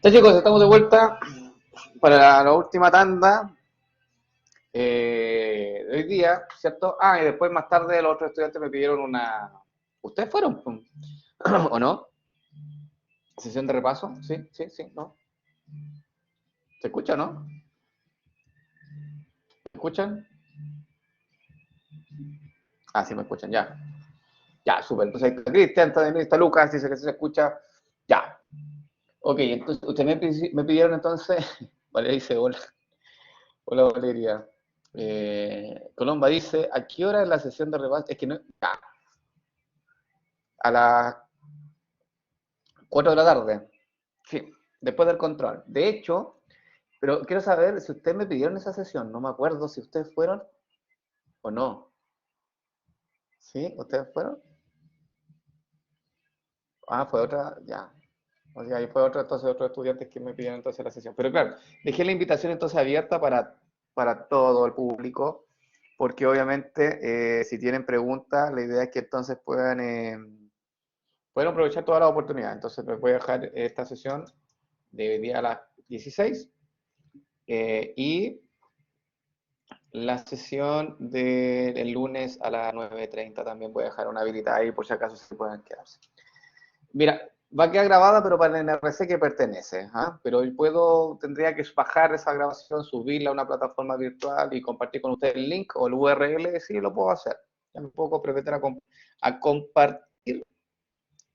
Ya chicos, estamos de vuelta para la última tanda de hoy día, ¿cierto? Ah, y después más tarde los otros estudiantes me pidieron una... ¿Ustedes fueron? ¿O no? ¿Sesión de repaso? Sí, sí, sí, ¿no? ¿Se escucha, no? ¿Me escuchan? Ah, sí, me escuchan, ya. Ya, súper. Entonces ahí está Cristian, está Lucas, dice que se escucha. Ya. Ok, entonces ustedes me pidieron entonces... Valeria dice hola. Hola Valeria. Colomba dice, ¿a qué hora es la sesión de repaso? Es que no... Ya, a las 4 de la tarde. Sí, después del control. De hecho, pero quiero saber si ustedes me pidieron esa sesión. No me acuerdo si ustedes fueron o no. ¿Sí? ¿Ustedes fueron? Ah, fue otra, ya. O sea, ahí fue otro, entonces otros estudiantes que me pidieron entonces la sesión. Pero claro, dejé la invitación entonces abierta para todo el público, porque obviamente si tienen preguntas, la idea es que entonces puedan aprovechar toda la oportunidad. Entonces les voy a dejar esta sesión de hoy día a las 16 y la sesión del lunes a las 9:30 también voy a dejar una habilitada ahí por si acaso se puedan quedarse. Mira, va a quedar grabada, pero para el NRC que pertenece. ¿Ah? Pero tendría que bajar esa grabación, subirla a una plataforma virtual y compartir con ustedes el link o el URL, sí lo puedo hacer. Ya me puedo comprometer a compartir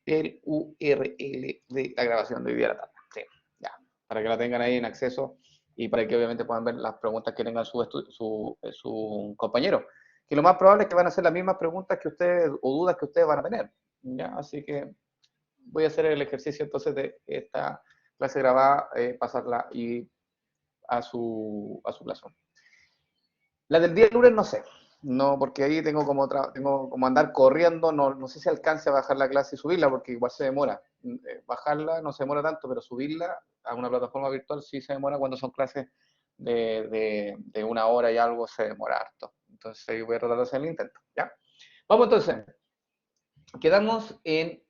el URL de la grabación de hoy día a la tarde. Sí, ya, para que la tengan ahí en acceso y para que obviamente puedan ver las preguntas que tengan su compañero. Que lo más probable es que van a ser las mismas preguntas que ustedes o dudas que ustedes van a tener. ¿Ya? Así que voy a hacer el ejercicio entonces de esta clase grabada, pasarla y a su plazo. La del día lunes no sé, no, porque ahí tengo como andar corriendo, no sé si alcance a bajar la clase y subirla, porque igual se demora. Bajarla no se demora tanto, pero subirla a una plataforma virtual sí se demora cuando son clases de una hora y algo, se demora harto. Entonces ahí voy a tratar de hacer el intento, ¿ya? Vamos entonces, quedamos en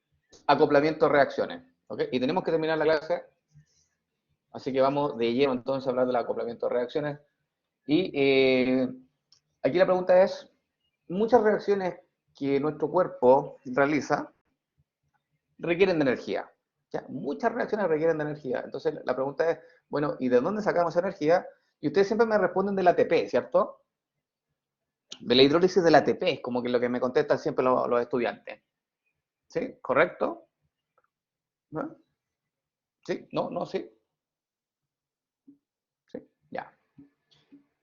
acoplamiento-reacciones, ¿ok? Y tenemos que terminar la clase, así que vamos de lleno entonces a hablar del acoplamiento-reacciones. Y aquí la pregunta es, muchas reacciones que nuestro cuerpo realiza requieren de energía. ¿Ya? Muchas reacciones requieren de energía. Entonces la pregunta es, bueno, ¿y de dónde sacamos energía? Y ustedes siempre me responden del ATP, ¿cierto? De la hidrólisis del ATP, es como que lo que me contestan siempre los estudiantes. ¿Sí? ¿Correcto? ¿No? ¿Sí? ¿No? ¿No? ¿Sí? ¿Sí? Ya.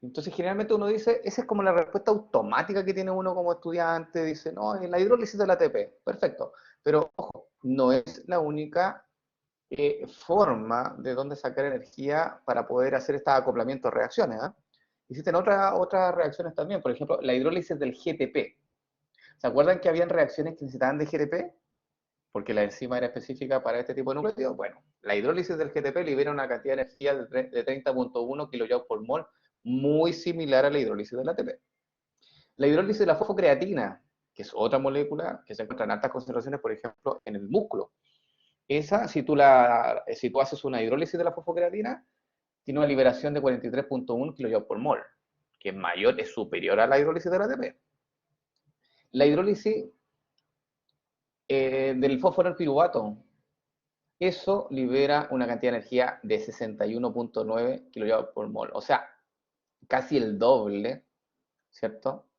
Entonces, generalmente uno dice, esa es como la respuesta automática que tiene uno como estudiante, dice, no, es la hidrólisis del ATP, perfecto. Pero, ojo, no es la única forma de dónde sacar energía para poder hacer estos acoplamientos reacciones. ¿Eh? Existen otras reacciones también, por ejemplo, la hidrólisis del GTP. ¿Se acuerdan que habían reacciones que necesitaban de GTP? Porque la enzima era específica para este tipo de nucleótidos. Bueno, la hidrólisis del GTP libera una cantidad de energía de 30.1 kJ por mol, muy similar a la hidrólisis del ATP. La hidrólisis de la fosfocreatina, que es otra molécula que se encuentra en altas concentraciones, por ejemplo, en el músculo. Esa, si tú haces una hidrólisis de la fosfocreatina, tiene una liberación de 43.1 kJ por mol, que es mayor, es superior a la hidrólisis del ATP. La hidrólisis del fósforo en piruvato, eso libera una cantidad de energía de 61.9 kJ por mol, o sea, casi el doble, ¿cierto?,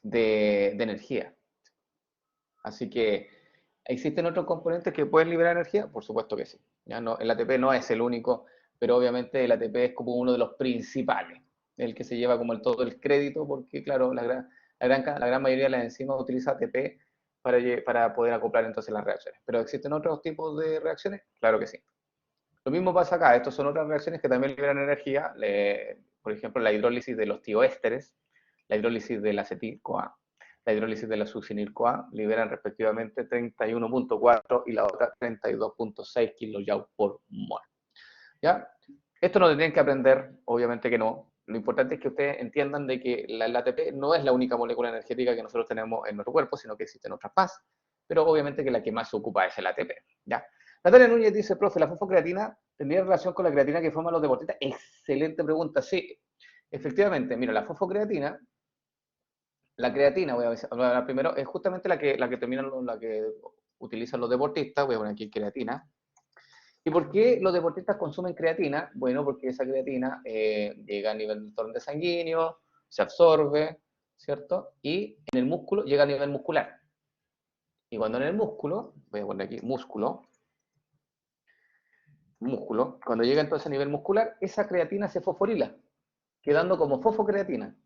de energía. Así que, ¿existen otros componentes que pueden liberar energía? Por supuesto que sí. ¿Ya? No, el ATP no es el único, pero obviamente el ATP es como uno de los principales, el que se lleva como todo el crédito, porque claro, la gran mayoría de las enzimas utiliza ATP para poder acoplar entonces las reacciones. ¿Pero existen otros tipos de reacciones? Claro que sí. Lo mismo pasa acá, estos son otras reacciones que también liberan energía, por ejemplo, la hidrólisis de los tioésteres, la hidrólisis del acetil-CoA, la hidrólisis de la succinil-CoA, liberan respectivamente 31.4 y la otra 32.6 kJ por mol. ¿Ya? Esto no lo tienen que aprender, obviamente que no. Lo importante es que ustedes entiendan de que el ATP no es la única molécula energética que nosotros tenemos en nuestro cuerpo, sino que existen otras más, pero obviamente que la que más se ocupa es el ATP. ¿Ya? Natalia Núñez dice, profe, ¿la fosfocreatina tendría relación con la creatina que forman los deportistas? Excelente pregunta, sí. Efectivamente, mira, la creatina, voy a hablar primero, es justamente la que utilizan los deportistas, voy a poner aquí creatina. ¿Y por qué los deportistas consumen creatina? Bueno, porque esa creatina llega a nivel del torrente sanguíneo, se absorbe, ¿cierto? Y en el músculo llega a nivel muscular. Y cuando en el músculo, voy a poner aquí músculo, cuando llega entonces a nivel muscular, esa creatina se fosforila, quedando como fosfocreatina.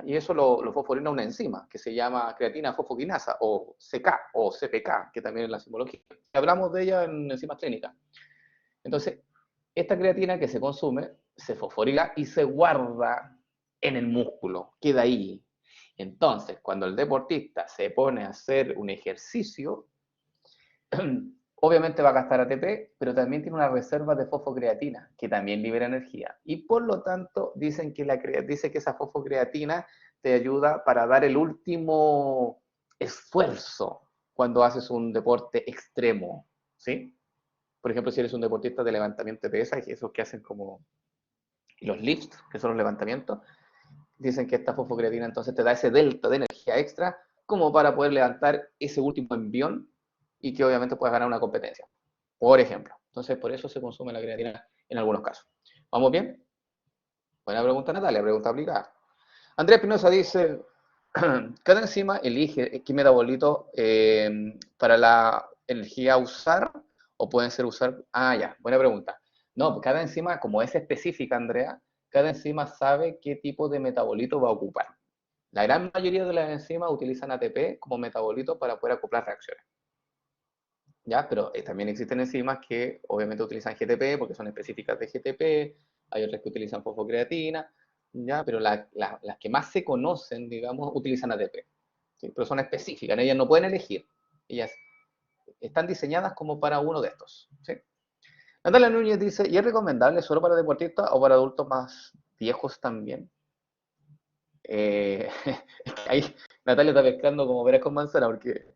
Y eso lo fosforila una enzima que se llama creatina fosfoquinasa o CK o CPK, que también es la simbología. Hablamos de ella en enzimas clínicas. Entonces, esta creatina que se consume se fosforila y se guarda en el músculo, queda ahí. Entonces, cuando el deportista se pone a hacer un ejercicio, obviamente va a gastar ATP, pero también tiene una reserva de fosfocreatina, que también libera energía. Y por lo tanto, dice que esa fosfocreatina te ayuda para dar el último esfuerzo cuando haces un deporte extremo, ¿sí? Por ejemplo, si eres un deportista de levantamiento de pesas, esos que hacen como los lifts, que son los levantamientos, dicen que esta fosfocreatina entonces te da ese delta de energía extra como para poder levantar ese último envión y que obviamente puedas ganar una competencia, por ejemplo. Entonces, por eso se consume la creatina en algunos casos. ¿Vamos bien? Buena pregunta, Natalia, pregunta aplicada. Andrés Pinoza dice, cada enzima elige qué metabolito para la energía usar o pueden ser usar. Ah, ya, buena pregunta. No, cada enzima, como es específica, Andrea, cada enzima sabe qué tipo de metabolito va a ocupar. La gran mayoría de las enzimas utilizan ATP como metabolito para poder acoplar reacciones. ¿Ya? Pero también existen enzimas que obviamente utilizan GTP porque son específicas de GTP, hay otras que utilizan fosfocreatina, ¿ya? Pero las que más se conocen, digamos, utilizan ATP, ¿sí? Pero son específicas, ellas no pueden elegir, ellas están diseñadas como para uno de estos, ¿sí? Natalia Núñez dice, ¿y es recomendable solo para deportistas o para adultos más viejos también? Eh, ahí Natalia está pescando como veras con manzana porque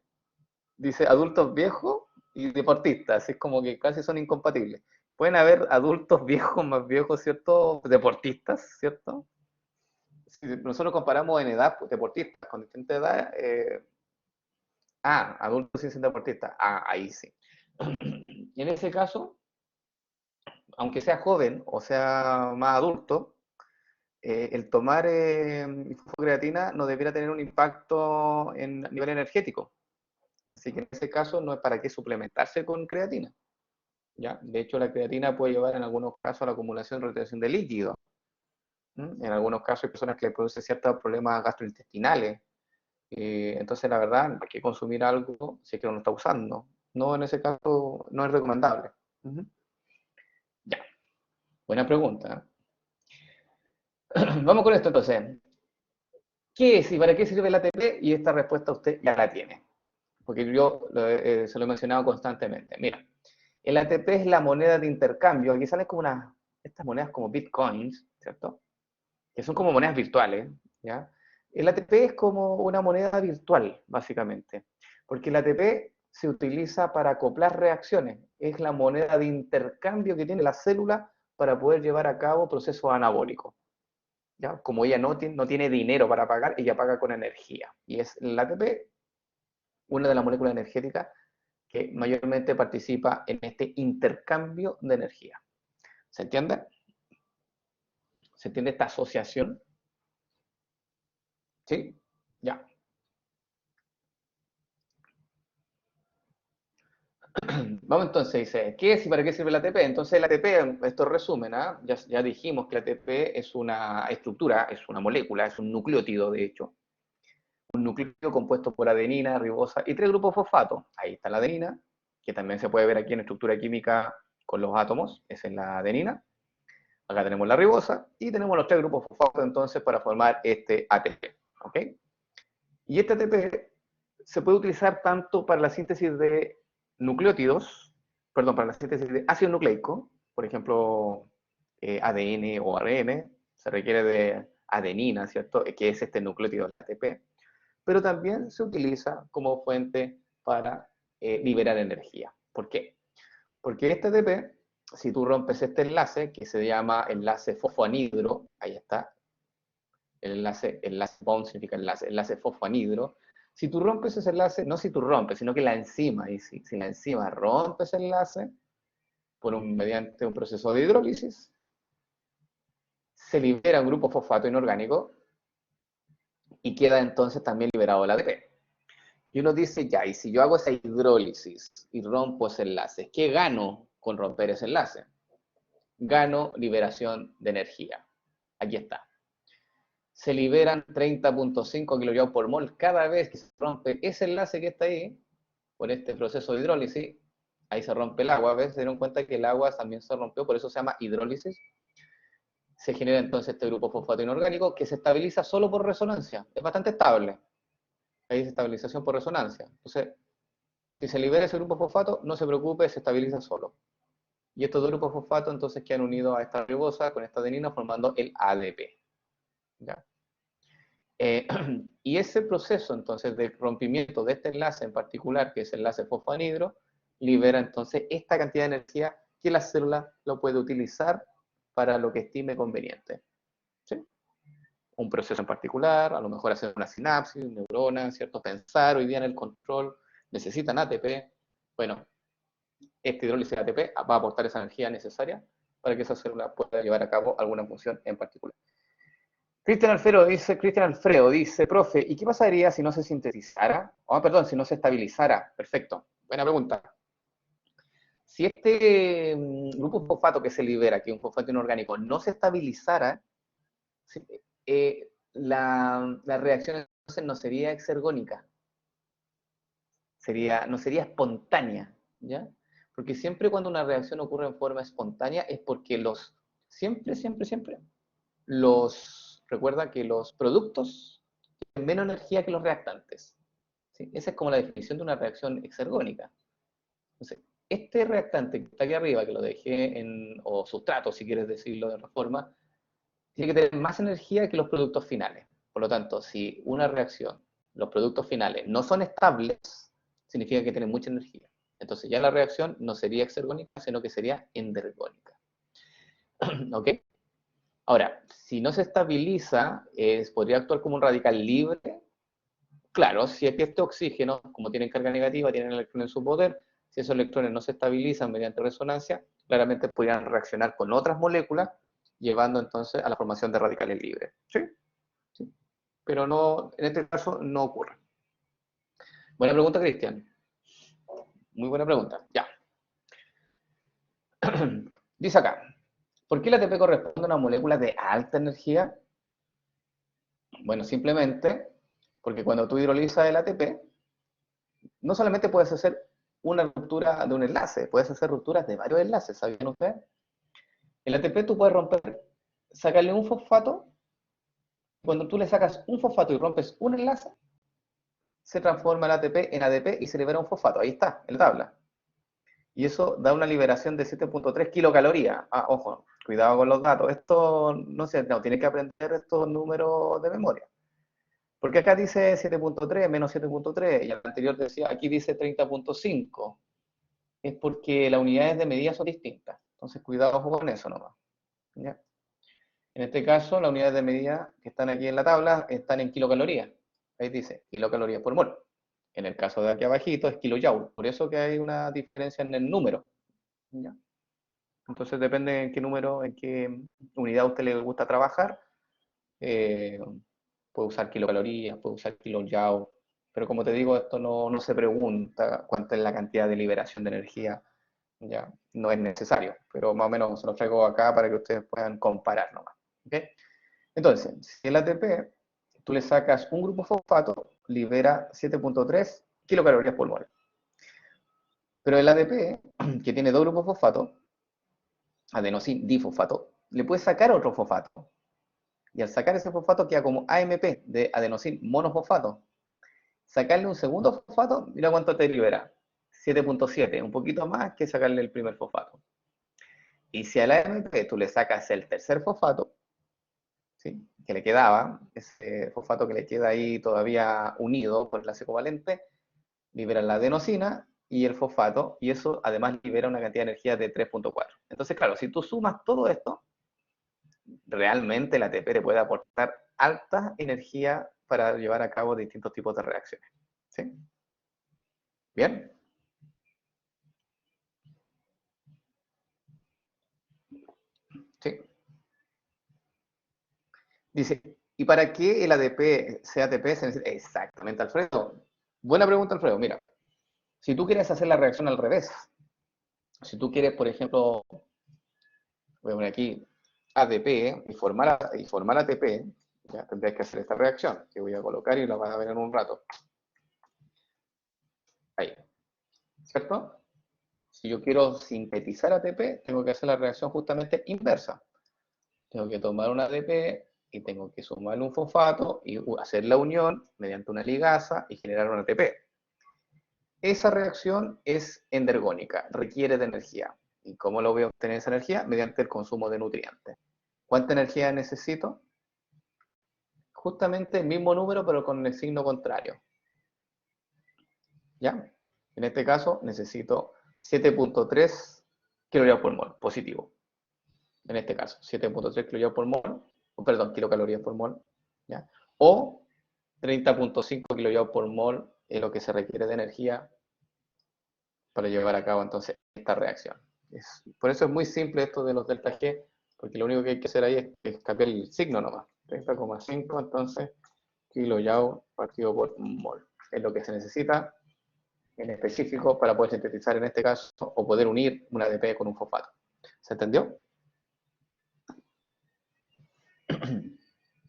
dice adultos viejos y deportistas, es como que casi son incompatibles. Pueden haber adultos viejos, más viejos, ¿cierto? Deportistas, ¿cierto? Si nosotros comparamos en edad, pues, deportistas con distinta edad, adultos sin ser deportistas, ahí sí. Y en ese caso, aunque sea joven o sea más adulto, el tomar creatina no debiera tener un impacto en a nivel energético. Así que en ese caso no es para qué suplementarse con creatina. ¿Ya? De hecho, la creatina puede llevar en algunos casos a la acumulación y retención de líquido. En algunos casos hay personas que le producen ciertos problemas gastrointestinales. Entonces, la verdad, hay que consumir algo si es que no lo está usando. No, en ese caso, no es recomendable. Ya, buena pregunta. Vamos con esto entonces. ¿Qué es y para qué sirve el ATP? Y esta respuesta usted ya la tiene, porque yo se lo he mencionado constantemente. Mira, el ATP es la moneda de intercambio. Aquí salen como estas monedas como bitcoins, ¿cierto? Que son como monedas virtuales, ¿ya? El ATP es como una moneda virtual, básicamente, porque el ATP se utiliza para acoplar reacciones, es la moneda de intercambio que tiene la célula para poder llevar a cabo procesos anabólicos. ¿Ya? Como ella no tiene dinero para pagar, ella paga con energía. Y es el ATP una de las moléculas energéticas que mayormente participa en este intercambio de energía. ¿Se entiende? ¿Se entiende esta asociación? ¿Sí? Ya. Vamos entonces, dice, ¿qué es y para qué sirve el ATP? Entonces el ATP, esto resumen, ya dijimos que el ATP es una estructura, es una molécula, es un nucleótido de hecho, un nucleótido compuesto por adenina, ribosa y tres grupos fosfato. Ahí está la adenina, que también se puede ver aquí en estructura química con los átomos, esa es la adenina. Acá tenemos la ribosa y tenemos los tres grupos fosfato entonces para formar este ATP. ¿Ok? Y este ATP se puede utilizar tanto para la síntesis de nucleótidos, perdón, para la síntesis de ácido nucleico, por ejemplo, ADN o ARN, se requiere de adenina, ¿cierto? Que es este nucleótido del ATP, pero también se utiliza como fuente para liberar energía. ¿Por qué? Porque este ATP, si tú rompes este enlace, que se llama enlace fosfoanhidro, ahí está, el enlace bond significa enlace fosfoanhidro. Si tú rompes ese enlace, no si tú rompes, sino que la enzima, y si la enzima rompe ese enlace mediante un proceso de hidrólisis, se libera un grupo fosfato inorgánico y queda entonces también liberado el ATP. Y uno dice, ya, y si yo hago esa hidrólisis y rompo ese enlace, ¿qué gano con romper ese enlace? Gano liberación de energía. Aquí está. Se liberan 30.5 kJ por mol cada vez que se rompe ese enlace que está ahí, por este proceso de hidrólisis. Ahí se rompe el agua, ¿ves? Se dieron cuenta que el agua también se rompió, por eso se llama hidrólisis. Se genera entonces este grupo fosfato inorgánico que se estabiliza solo por resonancia. Es bastante estable. Ahí es estabilización por resonancia. Entonces, si se libera ese grupo fosfato, no se preocupe, se estabiliza solo. Y estos dos grupos fosfato entonces quedan unidos a esta ribosa con esta adenina formando el ADP. ¿Ya? Y ese proceso entonces de rompimiento de este enlace en particular, que es el enlace fosfoanhidro, libera entonces esta cantidad de energía que la célula lo puede utilizar para lo que estime conveniente. ¿Sí? Un proceso en particular, a lo mejor hacer una sinapsis, neurona, ¿cierto? Pensar hoy día en el control, necesitan ATP. Bueno, este hidrólisis de ATP va a aportar esa energía necesaria para que esa célula pueda llevar a cabo alguna función en particular. Cristian Alfredo dice, profe, ¿y qué pasaría si no se sintetizara? Perdón, si no se estabilizara. Perfecto, buena pregunta. Si este grupo fosfato que se libera, que es un fosfato inorgánico, no se estabilizara, la reacción entonces no sería exergónica, no sería espontánea, ¿ya? Porque siempre cuando una reacción ocurre en forma espontánea es porque siempre, recuerda que los productos tienen menos energía que los reactantes. ¿Sí? Esa es como la definición de una reacción exergónica. Entonces, este reactante que está aquí arriba, que lo dejé o sustrato, si quieres decirlo de otra forma, tiene que tener más energía que los productos finales. Por lo tanto, si una reacción, los productos finales no son estables, significa que tienen mucha energía. Entonces ya la reacción no sería exergónica, sino que sería endergónica. ¿Ok? Ahora, si no se estabiliza, podría actuar como un radical libre. Claro, si es que este oxígeno, como tiene carga negativa, tiene electrones en su poder, si esos electrones no se estabilizan mediante resonancia, claramente podrían reaccionar con otras moléculas, llevando entonces a la formación de radicales libres. ¿Sí? Sí. Pero no, en este caso no ocurre. Buena pregunta, Cristian. Muy buena pregunta. Ya. Dice acá, ¿por qué la ATP corresponde a una molécula de alta energía? Bueno, simplemente porque cuando tú hidrolizas el ATP, no solamente puedes hacer una ruptura de un enlace, puedes hacer rupturas de varios enlaces, ¿sabían ustedes? El ATP tú puedes romper, sacarle un fosfato, cuando tú le sacas un fosfato y rompes un enlace, se transforma el ATP en ADP y se libera un fosfato, ahí está, en la tabla. Y eso da una liberación de 7.3 kilocalorías. Ojo, cuidado con los datos, esto no sé, no, tienes que aprender estos números de memoria. Porque acá dice 7.3 menos 7.3 y el anterior decía, aquí dice 30.5. Es porque las unidades de medida son distintas. Entonces, cuidado con eso nomás. ¿Ya? En este caso, las unidades de medida que están aquí en la tabla están en kilocalorías. Ahí dice kilocalorías por mol. En el caso de aquí abajito es kilojoule. Por eso que hay una diferencia en el número. ¿Ya? Entonces, depende en qué número, en qué unidad a usted le gusta trabajar. Puede usar kilocalorías, puede usar kilojoule. Pero como te digo, esto no se pregunta cuánta es la cantidad de liberación de energía. Ya, no es necesario, pero más o menos se lo traigo acá para que ustedes puedan comparar nomás. ¿Okay? Entonces, si el ATP, tú le sacas un grupo fosfato, libera 7.3 kilocalorías por mol. Pero el ADP, que tiene dos grupos fosfato, adenosin difosfato, le puedes sacar otro fosfato. Y al sacar ese fosfato queda como AMP de adenosin monofosfato. Sacarle un segundo fosfato, mira cuánto te libera. 7.7, un poquito más que sacarle el primer fosfato. Y si al AMP tú le sacas el tercer fosfato, ¿sí? Que le quedaba, ese fosfato que le queda ahí todavía unido por el enlace covalente, libera la adenosina y el fosfato, y eso además libera una cantidad de energía de 3.4. Entonces, claro, si tú sumas todo esto, realmente la ATP te puede aportar alta energía para llevar a cabo distintos tipos de reacciones. ¿Sí? ¿Bien? Sí. Dice, ¿y para qué el ADP sea ATP se necesita? Exactamente, Alfredo. Buena pregunta, Alfredo. Mira, si tú quieres hacer la reacción al revés, si tú quieres, por ejemplo, voy a poner aquí ADP y formar ATP, ya tendrías que hacer esta reacción, que voy a colocar y la vas a ver en un rato. Ahí, ¿cierto? Si yo quiero sintetizar ATP, tengo que hacer la reacción justamente inversa. Tengo que tomar un ADP y tengo que sumarle un fosfato y hacer la unión mediante una ligasa y generar un ATP. Esa reacción es endergónica, requiere de energía. ¿Y cómo lo voy a obtener esa energía? Mediante el consumo de nutrientes. ¿Cuánta energía necesito? Justamente el mismo número, pero con el signo contrario. ¿Ya? En este caso necesito 7.3 kilojoules por mol, positivo. En este caso, 7.3 kilojoules por mol, perdón, kilocalorías por mol, ¿ya? O 30.5 kilojoules por mol es lo que se requiere de energía para llevar a cabo entonces esta reacción. Por eso es muy simple esto de los delta G, porque lo único que hay que hacer ahí es cambiar el signo nomás. 30,5 entonces kilojoules partido por mol. Es lo que se necesita en específico para poder sintetizar en este caso o poder unir un ADP con un fosfato. ¿Se entendió?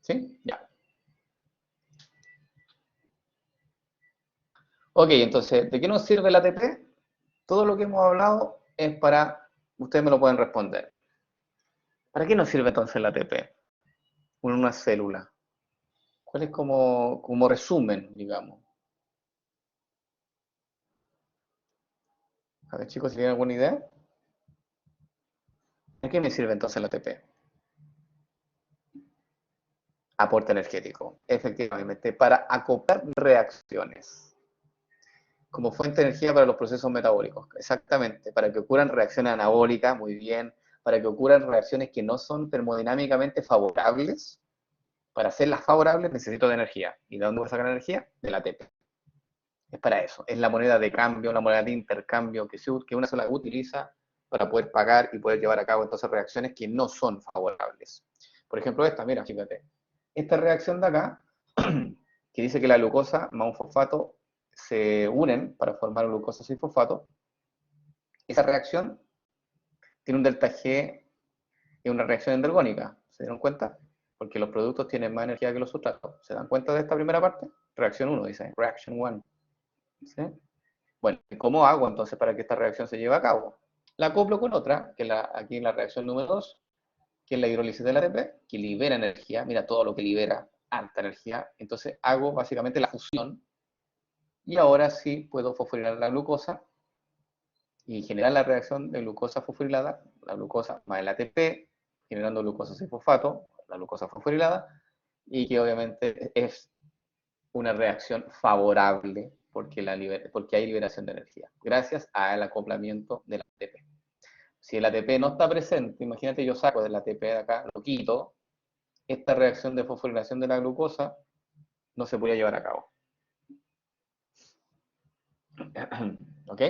¿Sí? Ya. Ok, entonces, ¿de qué nos sirve el ATP? Todo lo que hemos hablado es para, ustedes me lo pueden responder. ¿Para qué nos sirve entonces el ATP en una célula? ¿Cuál es como resumen, digamos? A ver, chicos, si tienen alguna idea. ¿Para qué me sirve entonces el ATP? Aporte energético, efectivamente, para acoplar reacciones. Como fuente de energía para los procesos metabólicos, exactamente, para que ocurran reacciones anabólicas, muy bien, para que ocurran reacciones que no son termodinámicamente favorables. Para hacerlas favorables necesito de energía. ¿Y de dónde voy a sacar energía? Del ATP. Es para eso. Es la moneda de cambio, la moneda de intercambio que una sola utiliza para poder pagar y poder llevar a cabo entonces reacciones que no son favorables. Por ejemplo, esta, mira, fíjate. Esta reacción de acá, que dice que la glucosa más un fosfato se unen para formar glucosa sin fosfato, esa reacción tiene un delta G y una reacción endergónica. ¿Se dieron cuenta? Porque los productos tienen más energía que los sustratos. ¿Se dan cuenta de esta primera parte? Reacción 1, dice, reaction 1. ¿Sí? Bueno, ¿cómo hago entonces para que esta reacción se lleve a cabo? La acoplo con otra, que aquí en la reacción número 2, que es la hidrólisis del ATP, que libera energía. Mira todo lo que libera, alta energía. Entonces hago básicamente la fusión y ahora sí puedo fosforilar la glucosa y generar la reacción de glucosa fosforilada, la glucosa más el ATP, generando glucosa sin fosfato, la glucosa fosforilada, y que obviamente es una reacción favorable porque hay liberación de energía, gracias al acoplamiento del ATP. Si el ATP no está presente, imagínate yo saco del ATP de acá, lo quito, esta reacción de fosforilación de la glucosa no se podía llevar a cabo. ¿Ok?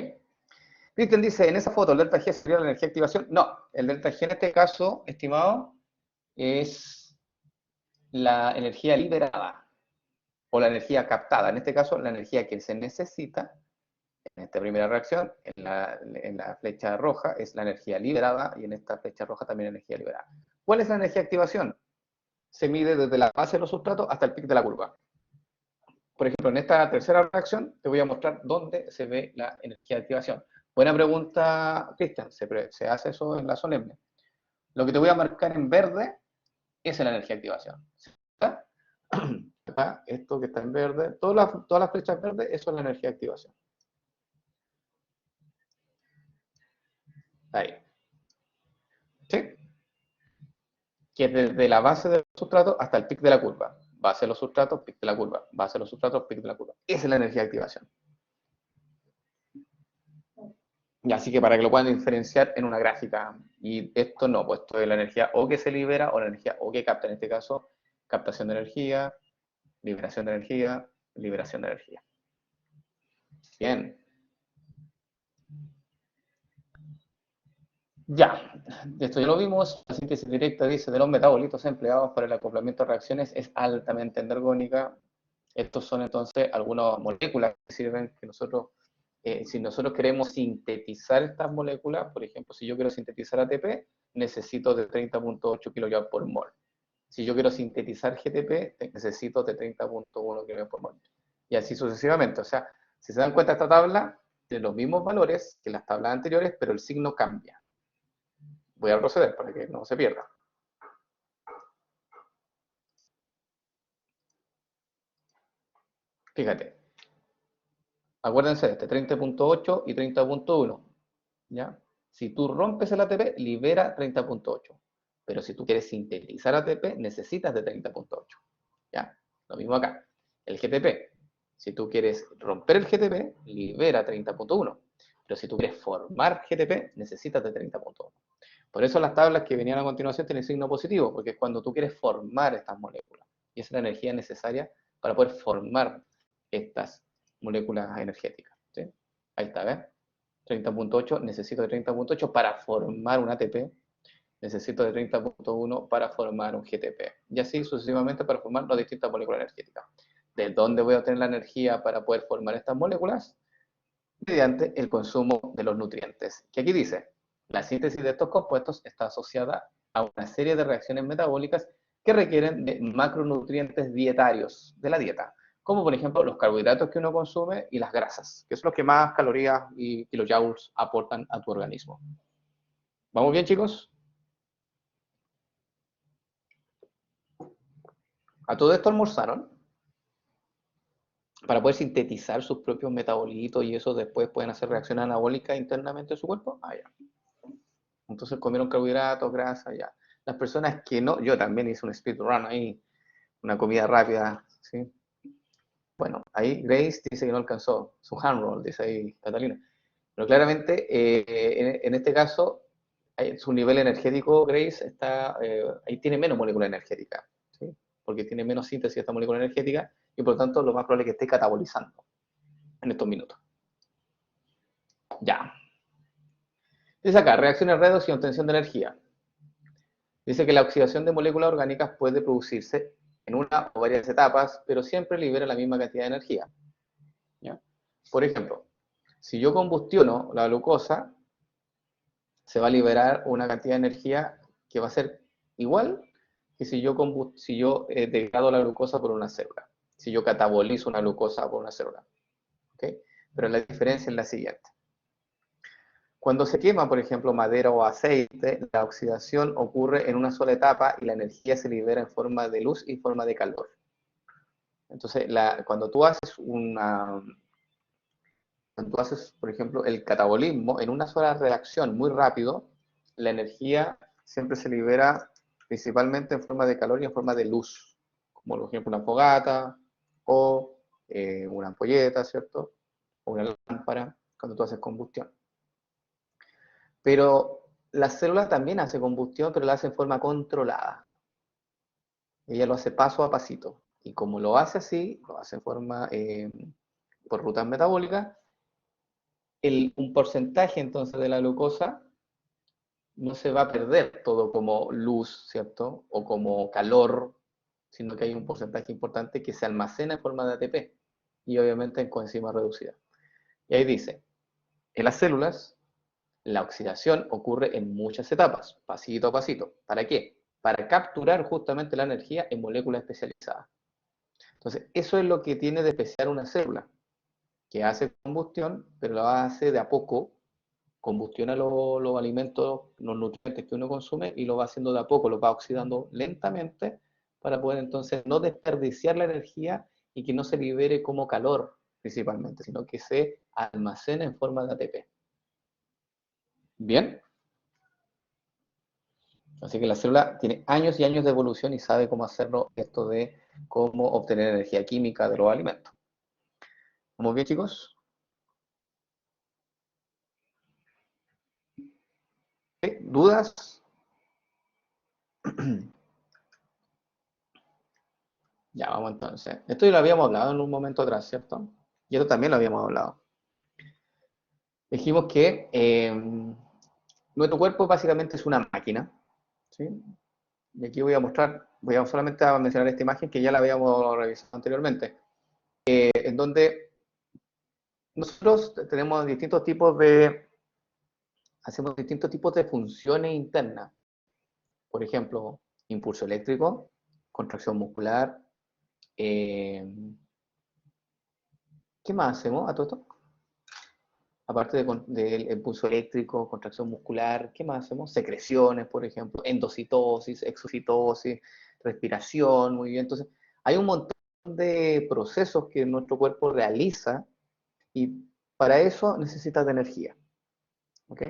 Cristian dice, en esa foto, ¿el delta G sería la energía de activación? No, el delta G en este caso, estimado, es la energía liberada o la energía captada. En este caso, la energía que se necesita en esta primera reacción, en la flecha roja, es la energía liberada y en esta flecha roja también energía liberada. ¿Cuál es la energía de activación? Se mide desde la base de los sustratos hasta el pic de la curva. Por ejemplo, en esta tercera reacción te voy a mostrar dónde se ve la energía de activación. Buena pregunta, Cristian. Se hace eso en la solemne. Lo que te voy a marcar en verde es la energía de activación. ¿Está? Acá, esto que está en verde, todas las flechas verdes, eso es la energía de activación. Ahí. ¿Sí? Que es desde la base del sustrato hasta el pic de la curva. Base de los sustratos, pic de la curva. Base de los sustratos, pic de la curva. Esa es la energía de activación. Y así que para que lo puedan diferenciar en una gráfica. Y esto no, pues esto es la energía o que se libera o la energía o que capta. En este caso, captación de energía, liberación de energía, liberación de energía. Bien. Ya, esto ya lo vimos. La síntesis directa dice de los metabolitos empleados para el acoplamiento de reacciones es altamente endergónica. Estos son entonces algunas moléculas que sirven que nosotros, si nosotros queremos sintetizar estas moléculas, por ejemplo, si yo quiero sintetizar ATP, necesito de 30.8 kJ por mol. Si yo quiero sintetizar GTP, necesito de 30.1 kJ por mol. Y así sucesivamente. O sea, si se dan cuenta, esta tabla tiene los mismos valores que las tablas anteriores, pero el signo cambia. Voy a proceder para que no se pierda. Fíjate, acuérdense de este 30.8 y 30.1, ¿ya? Si tú rompes el ATP, libera 30.8. Pero si tú quieres sintetizar ATP, necesitas de 30.8, ¿ya? Lo mismo acá. El GTP, si tú quieres romper el GTP, libera 30.1. Pero si tú quieres formar GTP, necesitas de 30.1. Por eso las tablas que venían a continuación tienen signo positivo, porque es cuando tú quieres formar estas moléculas. Y esa es la energía necesaria para poder formar estas moléculas energéticas. ¿Sí? Ahí está, ¿ves? 30.8, necesito de 30.8 para formar un ATP, necesito de 30.1 para formar un GTP. Y así sucesivamente para formar las distintas moléculas energéticas. ¿De dónde voy a obtener la energía para poder formar estas moléculas? Mediante el consumo de los nutrientes. Que aquí dice, la síntesis de estos compuestos está asociada a una serie de reacciones metabólicas que requieren de macronutrientes dietarios de la dieta, como por ejemplo los carbohidratos que uno consume y las grasas, que son los que más calorías y kilojoules aportan a tu organismo. ¿Vamos bien, chicos? ¿A todo esto almorzaron? Para poder sintetizar sus propios metabolitos y eso después pueden hacer reacciones anabólicas internamente en su cuerpo. Ah, ya. Entonces comieron carbohidratos, grasa, ya. Las personas que no, yo también hice un speedrun ahí, una comida rápida, ¿sí? Bueno, ahí Grace dice que no alcanzó su hand roll, dice ahí Catalina. Pero claramente, en este caso, su nivel energético, Grace, está, ahí tiene menos molécula energética, ¿sí? Porque tiene menos síntesis de esta molécula energética y por lo tanto lo más probable es que esté catabolizando en estos minutos. Ya. Dice acá, reacciones redox y obtención de energía. Dice que la oxidación de moléculas orgánicas puede producirse en una o varias etapas, pero siempre libera la misma cantidad de energía. ¿Ya? Por ejemplo, si yo combustiono la glucosa, se va a liberar una cantidad de energía que va a ser igual que si yo degrado la glucosa por una célula, si yo catabolizo una glucosa por una célula. ¿Okay? Pero la diferencia es la siguiente. Cuando se quema, por ejemplo, madera o aceite, la oxidación ocurre en una sola etapa y la energía se libera en forma de luz y forma de calor. Entonces, cuando tú haces por ejemplo, el catabolismo en una sola reacción muy rápido, la energía siempre se libera principalmente en forma de calor y en forma de luz, como por ejemplo una fogata o una ampolleta, ¿cierto? O una lámpara, cuando tú haces combustión. Pero la célula también hace combustión, pero la hace en forma controlada. Ella lo hace paso a pasito. Y como lo hace así, lo hace en forma por rutas metabólicas, un porcentaje entonces de la glucosa no se va a perder todo como luz, ¿cierto? O como calor, sino que hay un porcentaje importante que se almacena en forma de ATP y obviamente en coenzima reducida. Y ahí dice, en las células la oxidación ocurre en muchas etapas, pasito a pasito. ¿Para qué? Para capturar justamente la energía en moléculas especializadas. Entonces, eso es lo que tiene de especial una célula, que hace combustión, pero lo hace de a poco, combustiona los alimentos, los nutrientes que uno consume y lo va haciendo de a poco, lo va oxidando lentamente para poder entonces no desperdiciar la energía y que no se libere como calor principalmente, sino que se almacena en forma de ATP. ¿Bien? Así que la célula tiene años y años de evolución y sabe cómo hacerlo, esto de cómo obtener energía química de los alimentos. ¿Vamos bien, chicos? ¿Dudas? Ya, vamos entonces. Esto ya lo habíamos hablado en un momento atrás, ¿cierto? Y esto también lo habíamos hablado. Dijimos que nuestro cuerpo básicamente es una máquina, ¿sí? Y aquí voy a mostrar, voy a solamente a mencionar esta imagen que ya la habíamos revisado anteriormente, en donde nosotros tenemos distintos tipos hacemos distintos tipos de funciones internas. Por ejemplo, impulso eléctrico, contracción muscular. ¿Qué más hacemos a todo esto? Aparte del impulso eléctrico, contracción muscular, ¿qué más hacemos? Secreciones, por ejemplo, endocitosis, exocitosis, respiración, muy bien. Entonces, hay un montón de procesos que nuestro cuerpo realiza y para eso necesita de energía. ¿Ok?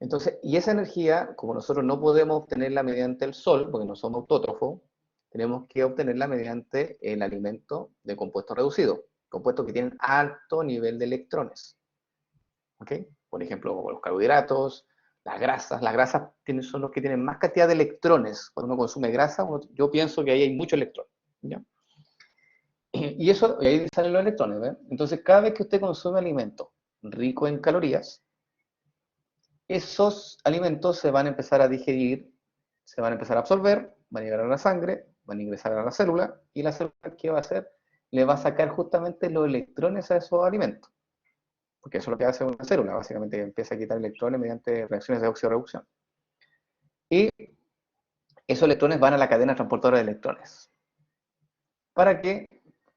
Entonces, y esa energía, como nosotros no podemos obtenerla mediante el sol, porque no somos autótrofos, tenemos que obtenerla mediante el alimento de compuestos reducidos, compuestos que tienen alto nivel de electrones. ¿Ok? Por ejemplo, los carbohidratos, las grasas son los que tienen más cantidad de electrones. Cuando uno consume grasa, yo pienso que ahí hay muchos electrones. ¿Ya? Y ahí salen los electrones, ¿ven? Entonces, cada vez que usted consume alimento rico en calorías, esos alimentos se van a empezar a digerir, se van a empezar a absorber, van a llegar a la sangre, van a ingresar a la célula, y la célula, ¿qué va a hacer? Le va a sacar justamente los electrones a esos alimentos. Porque eso es lo que hace una célula, básicamente empieza a quitar electrones mediante reacciones de oxidorreducción. Y esos electrones van a la cadena transportadora de electrones. ¿Para qué?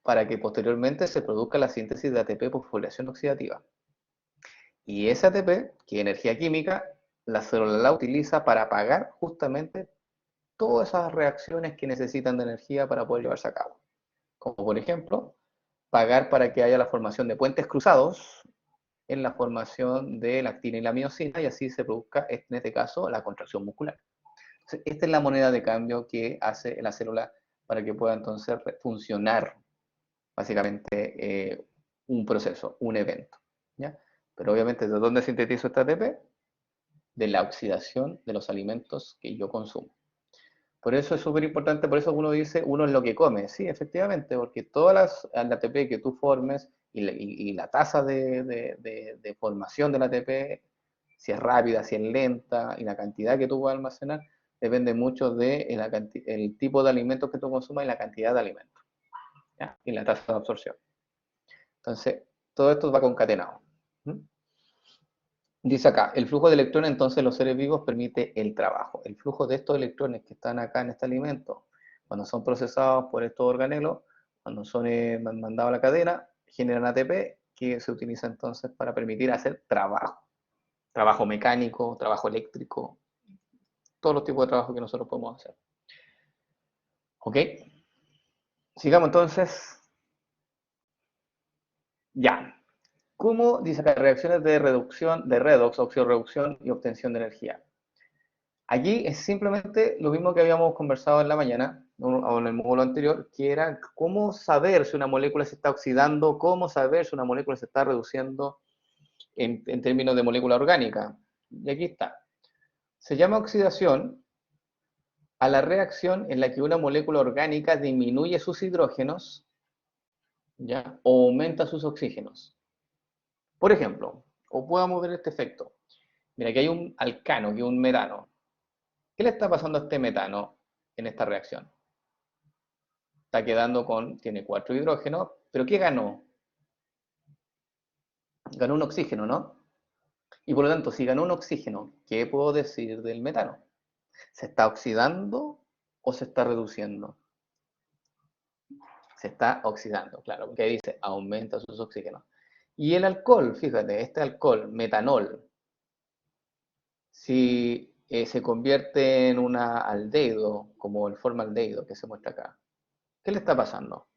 Para que posteriormente se produzca la síntesis de ATP por fosforilación oxidativa. Y ese ATP, que es energía química, la célula la utiliza para apagar justamente todas esas reacciones que necesitan de energía para poder llevarse a cabo. Como por ejemplo, pagar para que haya la formación de puentes cruzados en la formación de la actina y la miosina y así se produzca, en este caso, la contracción muscular. Entonces, esta es la moneda de cambio que hace la célula para que pueda entonces funcionar básicamente un proceso, un evento. ¿Ya? Pero obviamente, ¿de dónde sintetizo este ATP? De la oxidación de los alimentos que yo consumo. Por eso es súper importante, por eso uno dice, uno es lo que come. Sí, efectivamente, porque todas las ATP que tú formes y la tasa de formación del ATP, si es rápida, si es lenta, y la cantidad que tú puedas almacenar, depende mucho del tipo de alimentos que tú consumas y la cantidad de alimentos, ¿ya? Y la tasa de absorción. Entonces, todo esto va concatenado. ¿Mm? Dice acá, el flujo de electrones entonces en los seres vivos permite el trabajo. El flujo de estos electrones que están acá en este alimento, cuando son procesados por estos organelos, cuando son mandados a la cadena, generan ATP que se utiliza entonces para permitir hacer trabajo. Trabajo mecánico, trabajo eléctrico, todos los tipos de trabajo que nosotros podemos hacer. ¿Ok? Sigamos entonces. Ya. ¿Cómo dice acá? Reacciones de reducción, de redox, oxidorreducción y obtención de energía. Aquí es simplemente lo mismo que habíamos conversado en la mañana, o en el módulo anterior, que era cómo saber si una molécula se está oxidando, cómo saber si una molécula se está reduciendo en términos de molécula orgánica. Y aquí está. Se llama oxidación a la reacción en la que una molécula orgánica disminuye sus hidrógenos, ¿ya? O aumenta sus oxígenos. Por ejemplo, o podamos ver este efecto. Mira, aquí hay un alcano, que es un metano. ¿Qué le está pasando a este metano en esta reacción? Está quedando tiene 4 hidrógenos, pero ¿qué ganó? Ganó un oxígeno, ¿no? Y por lo tanto, si ganó un oxígeno, ¿qué puedo decir del metano? ¿Se está oxidando o se está reduciendo? Se está oxidando, claro, porque dice aumenta sus oxígenos. Y el alcohol, fíjate, este alcohol, metanol, si se convierte en un aldehído, como el formaldehído que se muestra acá, ¿qué le está pasando?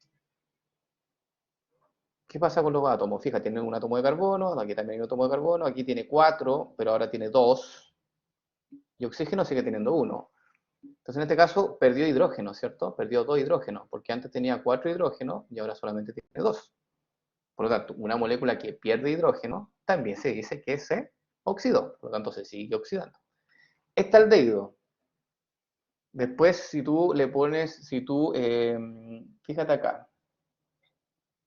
¿Qué pasa con los átomos? Fíjate, tiene un átomo de carbono, aquí también hay un átomo de carbono, aquí tiene 4, pero ahora tiene 2, y oxígeno sigue teniendo 1. Entonces en este caso perdió hidrógeno, ¿cierto? Perdió 2 hidrógenos, porque antes tenía 4 hidrógenos y ahora solamente tiene 2. Por lo tanto, una molécula que pierde hidrógeno también se dice que se oxidó, por lo tanto se sigue oxidando. este aldehído. Después, si tú le pones, fíjate acá,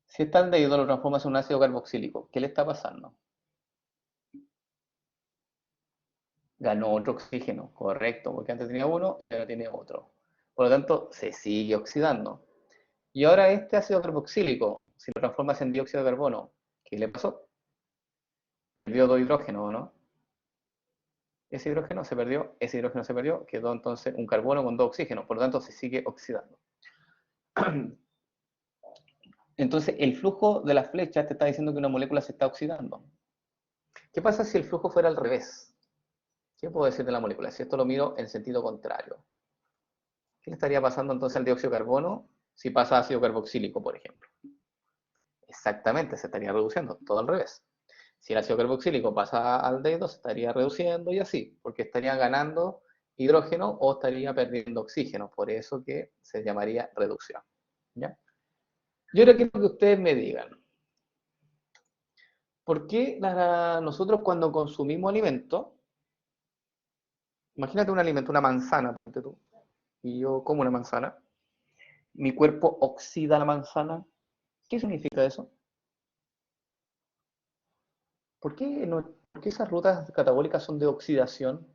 si este aldehído lo transformas en un ácido carboxílico, ¿qué le está pasando? Ganó otro oxígeno, correcto, porque antes tenía uno y ahora tiene otro. Por lo tanto, se sigue oxidando. Y ahora este ácido carboxílico, si lo transformas en dióxido de carbono, ¿qué le pasó? Perdió dos hidrógenos, ¿no? Ese hidrógeno se perdió, quedó entonces un carbono con dos oxígenos, por lo tanto se sigue oxidando. Entonces, el flujo de las flechas te está diciendo que una molécula se está oxidando. ¿Qué pasa si el flujo fuera al revés? ¿Qué puedo decir de la molécula? Si esto lo miro en sentido contrario. ¿Qué le estaría pasando entonces al dióxido de carbono si pasa a ácido carboxílico, por ejemplo? Exactamente, se estaría reduciendo, todo al revés. Si el ácido carboxílico pasa al aldehído, se estaría reduciendo y así, porque estaría ganando hidrógeno o estaría perdiendo oxígeno, por eso que se llamaría reducción. ¿Ya? Yo ahora quiero que ustedes me digan, ¿por qué nosotros cuando consumimos alimento, imagínate un alimento, una manzana, ponte tú, y yo como una manzana, mi cuerpo oxida la manzana? ¿Qué significa eso? ¿Por qué, por qué esas rutas catabólicas son de oxidación?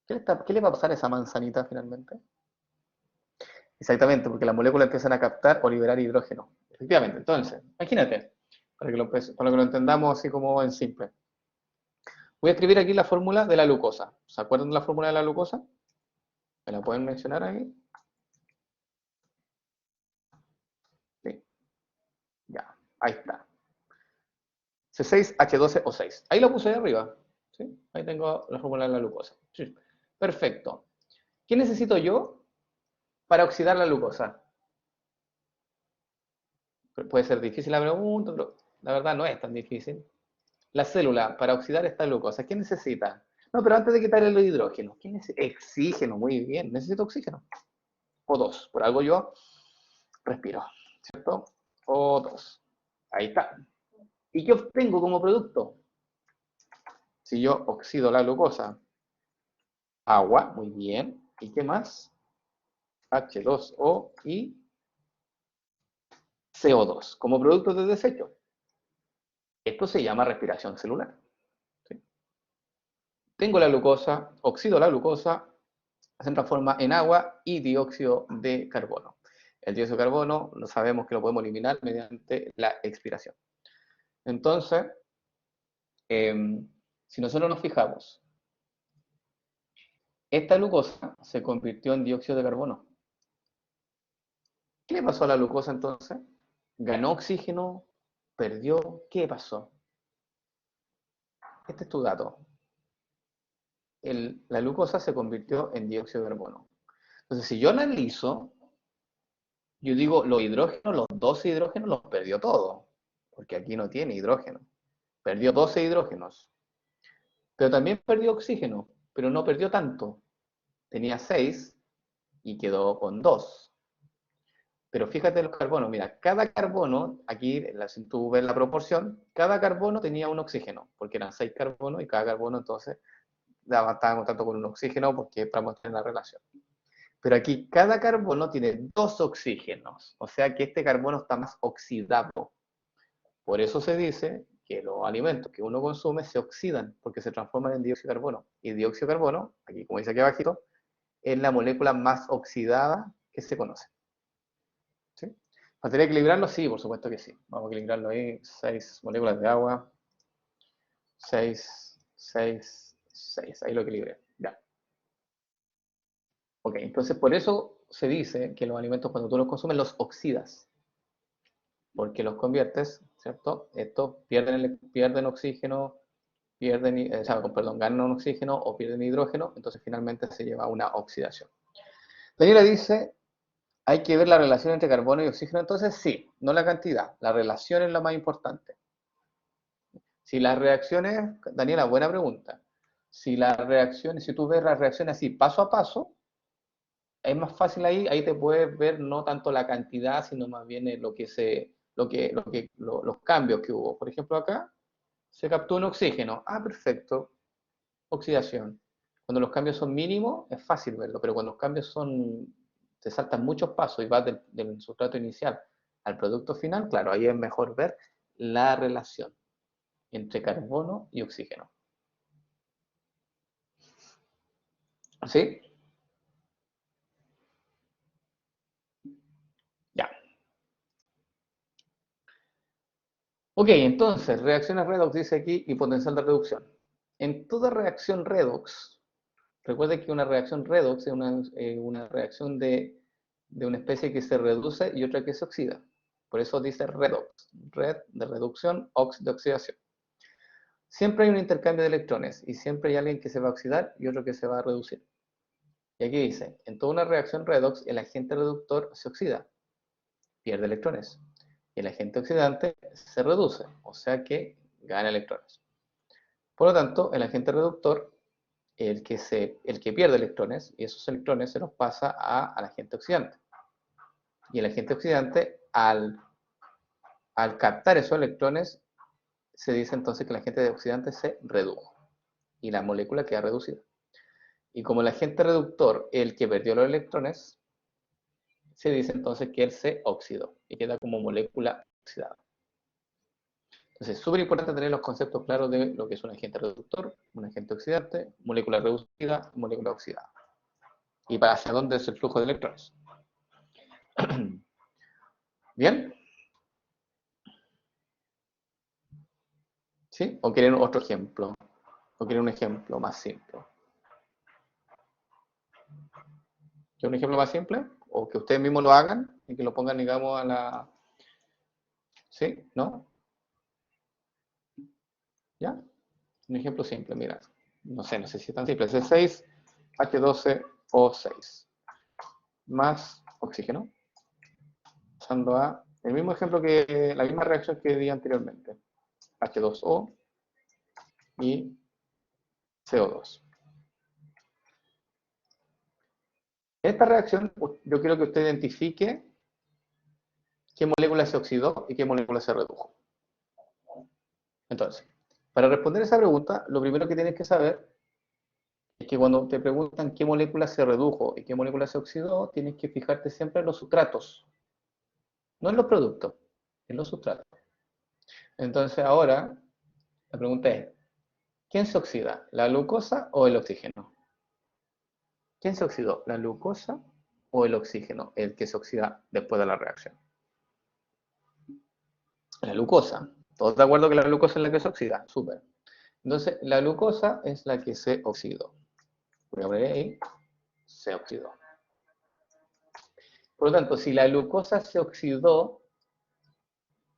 ¿Qué le va a pasar a esa manzanita finalmente? Exactamente, porque las moléculas empiezan a captar o liberar hidrógeno. Efectivamente, entonces, imagínate, para que lo entendamos así como en simple. Voy a escribir aquí la fórmula de la glucosa. ¿Se acuerdan de la fórmula de la glucosa? ¿Me la pueden mencionar ahí? Sí, ya, ahí está. C6H12O6. Ahí lo puse ahí arriba. ¿Sí? Ahí tengo la fórmula de la glucosa. Sí. Perfecto. ¿Qué necesito yo para oxidar la glucosa? Puede ser difícil la pregunta, pero la verdad no es tan difícil. La célula, para oxidar esta glucosa, ¿qué necesita? No, pero antes de quitarle los hidrógenos, ¿qué necesita? Oxígeno, muy bien, necesito oxígeno. O2, por algo yo respiro, ¿cierto? O2. Ahí está. ¿Y qué obtengo como producto? Si yo oxido la glucosa, agua, muy bien. ¿Y qué más? H2O y CO2, como producto de desecho. Esto se llama respiración celular. ¿Sí? Tengo la glucosa, oxido la glucosa, se transforma en agua y dióxido de carbono. El dióxido de carbono lo sabemos que lo podemos eliminar mediante la expiración. Entonces, si nosotros nos fijamos, esta glucosa se convirtió en dióxido de carbono. ¿Qué le pasó a la glucosa entonces? ¿Ganó oxígeno? ¿Perdió? ¿Qué pasó? Este es tu dato. La glucosa se convirtió en dióxido de carbono. Entonces, si yo analizo, yo digo, los hidrógenos, los 12 hidrógenos los perdió todo, porque aquí no tiene hidrógeno. Perdió 12 hidrógenos, pero también perdió oxígeno, pero no perdió tanto. Tenía 6 y quedó con 2. Pero fíjate los carbonos, mira, cada carbono, aquí si tú ves la proporción, cada carbono tenía un oxígeno, porque eran 6 carbonos y cada carbono entonces estaba en contacto con un oxígeno porque para mostrar la relación. Pero aquí cada carbono tiene 2 oxígenos, o sea que este carbono está más oxidado. Por eso se dice que los alimentos que uno consume se oxidan porque se transforman en dióxido de carbono. Y dióxido de carbono, aquí como dice aquí abajito, es la molécula más oxidada que se conoce. ¿Sí? ¿Faltaría equilibrarlo? Sí, por supuesto que sí. Vamos a equilibrarlo ahí. 6 moléculas de agua. 6, 6, 6. Ahí lo equilibré. Ya. Ok, entonces por eso se dice que los alimentos cuando tú los consumes los oxidas. Porque los conviertes, ¿cierto? Estos pierden oxígeno, ganan oxígeno o pierden hidrógeno, entonces finalmente se lleva a una oxidación. Daniela dice, hay que ver la relación entre carbono y oxígeno, entonces sí, no la cantidad, la relación es lo más importante. Si las reacciones, Daniela, buena pregunta, si tú ves las reacciones así paso a paso, es más fácil ahí te puedes ver no tanto la cantidad, sino más bien los cambios que hubo. Por ejemplo, acá se captó un oxígeno. Ah, perfecto. oxidación. Cuando los cambios son mínimos, es fácil verlo, pero cuando los cambios te saltan muchos pasos y vas del sustrato inicial al producto final, claro, ahí es mejor ver la relación entre carbono y oxígeno. ¿Sí? Ya. Ok, entonces, reacciones redox dice aquí y potencial de reducción. En toda reacción redox, recuerde que una reacción redox es una reacción de una especie que se reduce y otra que se oxida. Por eso dice redox, red de reducción, ox de oxidación. Siempre hay un intercambio de electrones y siempre hay alguien que se va a oxidar y otro que se va a reducir. Y aquí dice, en toda una reacción redox, el agente reductor se oxida, pierde electrones. Y el agente oxidante se reduce, o sea que gana electrones. Por lo tanto, el agente reductor, el que pierde electrones, y esos electrones se los pasa al agente oxidante. Y el agente oxidante, al captar esos electrones, se dice entonces que el agente oxidante se redujo y la molécula queda reducida. Y como el agente reductor, el que perdió los electrones, se dice entonces que él se oxidó y queda como molécula oxidada. Entonces es súper importante tener los conceptos claros de lo que es un agente reductor, un agente oxidante, molécula reducida y molécula oxidada. Y para hacia dónde es el flujo de electrones. ¿Bien? ¿Sí? ¿O quieren otro ejemplo? ¿O quieren un ejemplo más simple? ¿Quieren un ejemplo más simple? ¿O que ustedes mismos lo hagan y que lo pongan, digamos, a la... ¿Sí? ¿No? ¿Ya? Un ejemplo simple, mira. No sé si es tan simple. C6, H12O6. Más oxígeno. Pasando a el mismo ejemplo que la misma reacción que di anteriormente. H2O y CO2. En esta reacción, yo quiero que usted identifique qué molécula se oxidó y qué molécula se redujo. Entonces, para responder esa pregunta, lo primero que tienes que saber es que cuando te preguntan qué molécula se redujo y qué molécula se oxidó, tienes que fijarte siempre en los sustratos, no en los productos, en los sustratos. Entonces ahora, la pregunta es, ¿quién se oxida? ¿La glucosa o el oxígeno? ¿Quién se oxidó? ¿La glucosa o el oxígeno? El que se oxida después de la reacción. La glucosa. ¿Todos de acuerdo que la glucosa es la que se oxida? Súper. Entonces, la glucosa es la que se oxidó. Voy a poner ahí, se oxidó. Por lo tanto, si la glucosa se oxidó,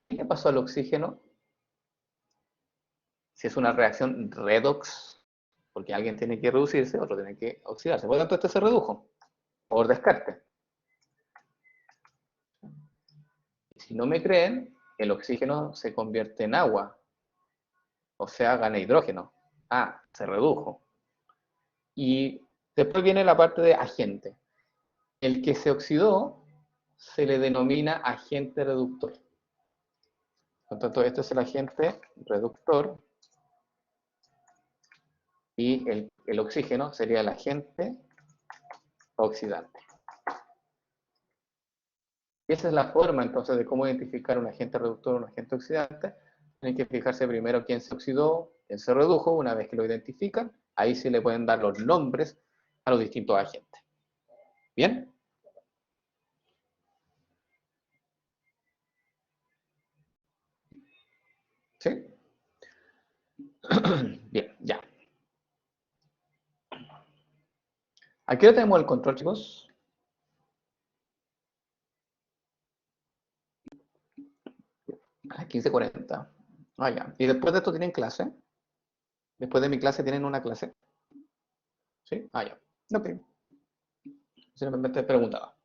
¿qué le pasó al oxígeno? Si es una reacción redox, porque alguien tiene que reducirse, otro tiene que oxidarse. Por lo tanto, este se redujo, por descarte. Si no me creen, el oxígeno se convierte en agua, o sea, gana hidrógeno. Ah, se redujo. Y después viene la parte de agente. El que se oxidó se le denomina agente reductor. Por lo tanto, este es el agente reductor y el oxígeno sería el agente oxidante. Y esa es la forma entonces de cómo identificar un agente reductor o un agente oxidante. Tienen que fijarse primero quién se oxidó, quién se redujo. Una vez que lo identifican, ahí sí le pueden dar los nombres a los distintos agentes. ¿Bien? ¿Sí? Bien, ya. Aquí ya tenemos el control, chicos. A las 15:40. Ah, ya. ¿Y después de esto tienen clase? Después de mi clase tienen una clase. ¿Sí? Ah, ya. Ok. Simplemente preguntaba.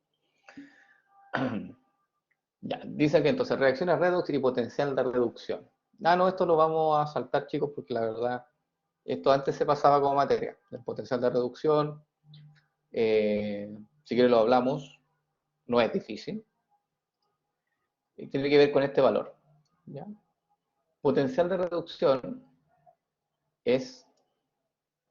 Ya, dice que entonces reacciones redox y potencial de reducción. Ah, no, esto lo vamos a saltar, chicos, porque la verdad, esto antes se pasaba como materia. El potencial de reducción, si quieren lo hablamos, no es difícil. Y tiene que ver con este valor. ¿Ya? Potencial de reducción es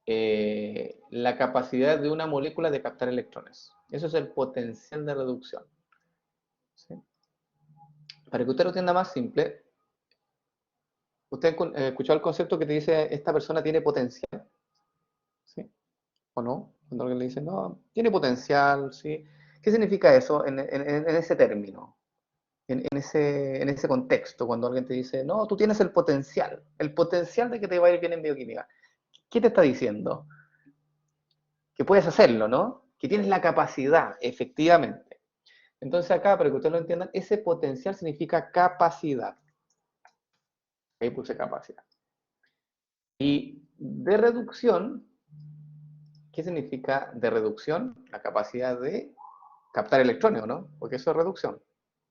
la capacidad de una molécula de captar electrones. Eso es el potencial de reducción. ¿Sí? Para que usted lo entienda más simple, ¿usted escuchó el concepto que te dice esta persona tiene potencial? ¿Sí? ¿O no? Cuando alguien le dice, no, tiene potencial, ¿sí? ¿Qué significa eso en ese término? En ese contexto, cuando alguien te dice, no, tú tienes el potencial de que te va a ir bien en bioquímica. ¿Qué te está diciendo? Que puedes hacerlo, ¿no? Que tienes la capacidad, efectivamente. Entonces acá, para que ustedes lo entiendan, ese potencial significa capacidad. Ahí puse capacidad. Y de reducción, ¿qué significa de reducción? La capacidad de captar electrones, ¿no? Porque eso es reducción.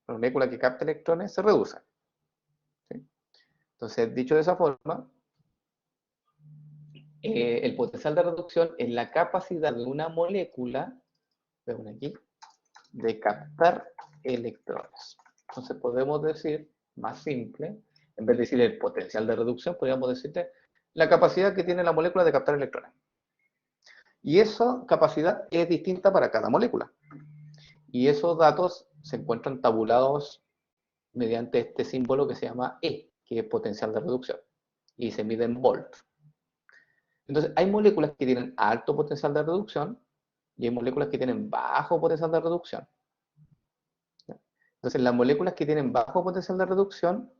Una molécula que capta electrones se reduce. ¿Sí? Entonces, dicho de esa forma, el potencial de reducción es la capacidad de una molécula, vean aquí, de captar electrones. Entonces podemos decir, más simple, en vez de decir el potencial de reducción, podríamos decirte la capacidad que tiene la molécula de captar electrones. Y esa capacidad es distinta para cada molécula. Y esos datos se encuentran tabulados mediante este símbolo que se llama E, que es potencial de reducción. Y se mide en volts. Entonces, hay moléculas que tienen alto potencial de reducción y hay moléculas que tienen bajo potencial de reducción. Entonces, las moléculas que tienen bajo potencial de reducción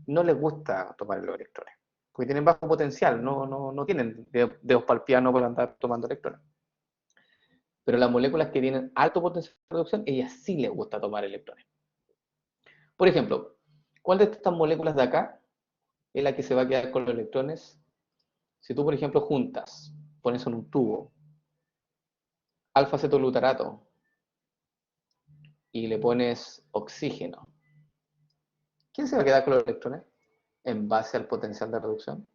no les gusta tomar los electrones, porque tienen bajo potencial, no tienen dedos para el piano para andar tomando electrones. Pero las moléculas que tienen alto potencial de reducción, ellas sí les gusta tomar electrones. Por ejemplo, ¿cuál de estas moléculas de acá es la que se va a quedar con los electrones? Si tú, por ejemplo, juntas, pones en un tubo alfa-cetoglutarato y le pones oxígeno, ¿quién se va a quedar con los electrones en base al potencial de reducción?